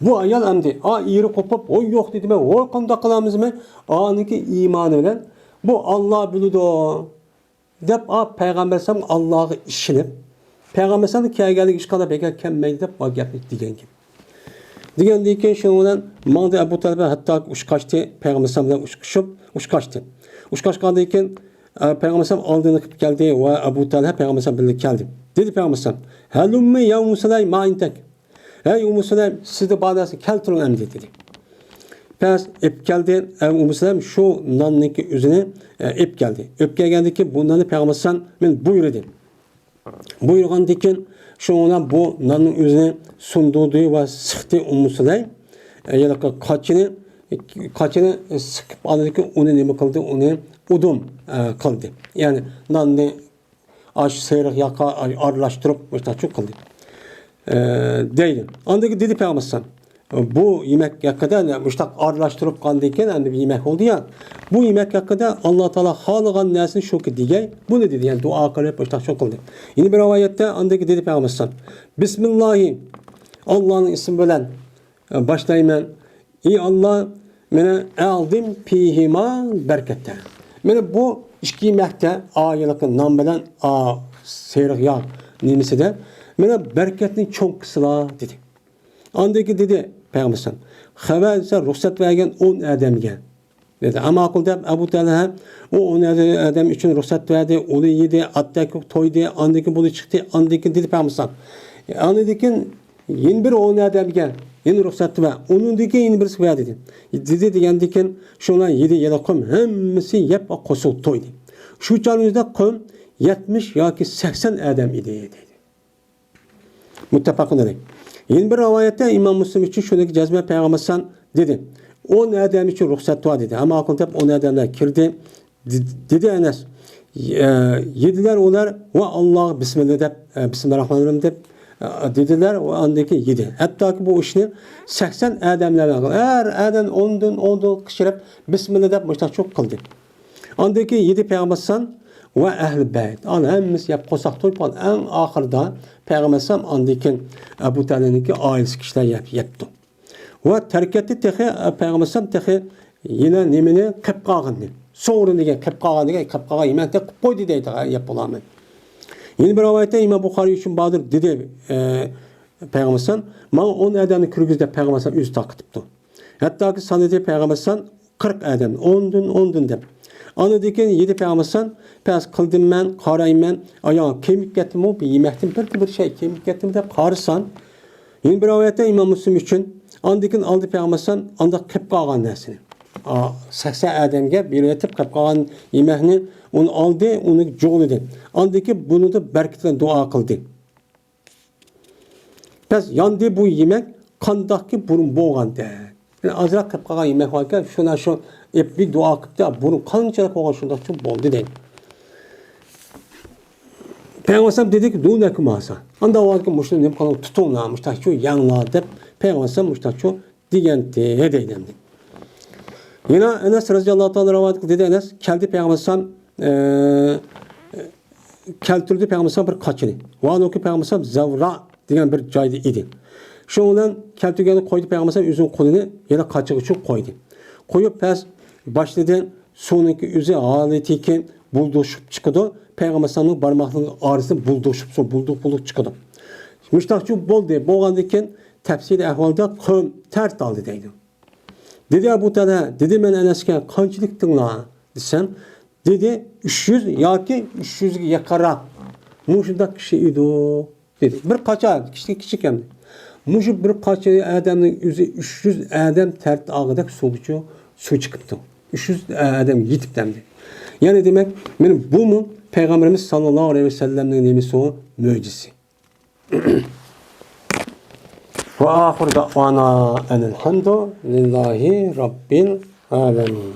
Bu ayal emdi. İri kopup, o yok dedi ben, o konuda kılamız mı? Aniki imanı bilen, bu Allah biliyor. Dep Peygamber sallam Allah'ı işinip, Peygamber sallam kâgellik iş kadar bekar kemmeydi dep o gapni digen gibi. Digen deyken şundan mağdı Ebu Talha hatta uçkaçtı, Peygamber sallam uçkaçtı. Uçkaçkandayken Peygamber sallam aldığını geldi ve Ebu Talha Peygamber sallam birlikte geldi. Dedi Peygamber sallam, "Helummi ya Ummu Süleym ma intek." Ey Ummu Süleym siz de bana keltirin emdi dedi. Peygamber ip geldi. Ummu Süleym şu nanniki üzerine ip geldi. İp geldi ki bunları Peygamber sallam buyurdu. Buyurgan diken şuna bu nanın üzerine sunduğu ve sıktı Ummu Süleym. Yani kaçını sıkıp aldı ki onu ne kıldı? Onu udum kıldı. Yani nanını aş seyrek yaka arlaştırıp işte çok kıldı. deydi. Andaki dedi Peygamber bu yemek hakkında müştak arlaştırıp kandıyken bir yemek oldu ya. Bu yemek hakkında Allah Teala halıgan nesini şu ki diye bunu dedi yani dua kılıp müştak çok kıldı. Yine bir rivayette andaki dedi Peygamber Bismillahi Allah'ın ismi bilen başlayayım. İyi Allah mene aldım pihima berkette. Mene bu iki yemekte ayılıkın nam bilen seyrek yağ nimisi de mene berketini çok kısıla dedi. Andaki dedi Peygamber haberse ruhsat vergen 10 adamga dedi. Ama akılda Ebu Talha o 10 adam için ruhsat verdi. Onu yedi, attaki toydu, andaki bunu çıktı, andaki dedi Peygamber andaki yeni bir 10 adamga yeni ruhsat ver. Onundaki yeni birisi ver dedi. Dedi degandeki şunlar yedi ya da kom hemmisi yep kosul toydu. Şu çağımızda kom 70 yoki 80 adam idi dedi. Muttefakun aleyh. Yeni bir rivayette İmam Müslim için şuradaki cezme Peygamber dedi. 10 adam için ruhsat var dedi. Ama akılda 10 adamlar kirdi. Dedi Enes. Yediler onlar ve Allah Bismillahirrahmanirrahim deyip dediler o andaki yedi. Hatta ki bu işini 80 adamlar var. Eğer adam 10'dan kişirip Bismillah deyip müştak çok kıldı. Andaki yedi Peygamber ve ehl-i beyt. Ana hemmimiz yap kosak toypan en ahırda Peygamber andaki Ebu Talha'nınki ailesi kişiler yaptı. Ve terk etti tehi Peygamber tehi yine nemini kıp kağındı. Sonra diye kıp kağın yemek de koydu deydi yapılamı. Yine bir rivayette İmam Bukhari için Badır dedi Peygamber bana 10 adamı kürgüzde Peygamber yüz takıtıptı. Hatta ki sanıdı Peygamber 40 adam 10'dun de. Anadaki 7 Peygamber pes kıldım ben, karayım ben, ayağım kemik getirdim o bir yemektim bir şey kemik getirdim de karısan. Yine bir rivayette İmam Müslim için andakin aldı Peygamber anda kıp kağın nesini. 80 adamga bir etip kıp kağın yemeğini onu aldı, onu çoğuladı. Andaki bunu da berketle dua kıldı. Pes yandı bu yemek kandaki burun boğan de. Yani azrak kıp kağın yemek varken şuna şu bir dua kıptı. Burun kançarak olan şunda çok boldu değil. Peygamber dedi ki dua kımasa. Anda var ki müşteri ne kadar tutunla müşteri şu yanla deyip Peygamber müşteri şu digenti hedeyden. Yine Enes radıyallahu anh rivayet dedi Enes geldi Peygamber keltirdi Peygamber bir kaçını. Ve ki Peygamber Zavra diyen bir caydı idi. Şu olan keltirgeni koydu Peygamber üzün kolunu yine kaçığı için koydu. Koyup pes başladı sonraki üzü aletiyken bulduşup çıkıyordu. Peygamber'in parmaklarının ağrısını bulduk çıkıyordu. Müştakçı bol diye boğandayken tepsili ahvalda kım tert aldı deydi. Dedi Ebu Talha, dedi ben Enes'e kançılıktın la desem, dedi 300 ya ki 300 yakara. Muşunda kişi idi dedi. Bir kaça küçük hem. Muşu bir kaça adamın yüzü 300 adam tert ağıdak su çıkıptı. 300 adam yitip demdi. Yani demek benim bu mu Peygamberimiz sallallahu aleyhi ve sellem'in nemisi o mucizesi. Ve ahir da'vana enelhamdülillahi rabbil alemin.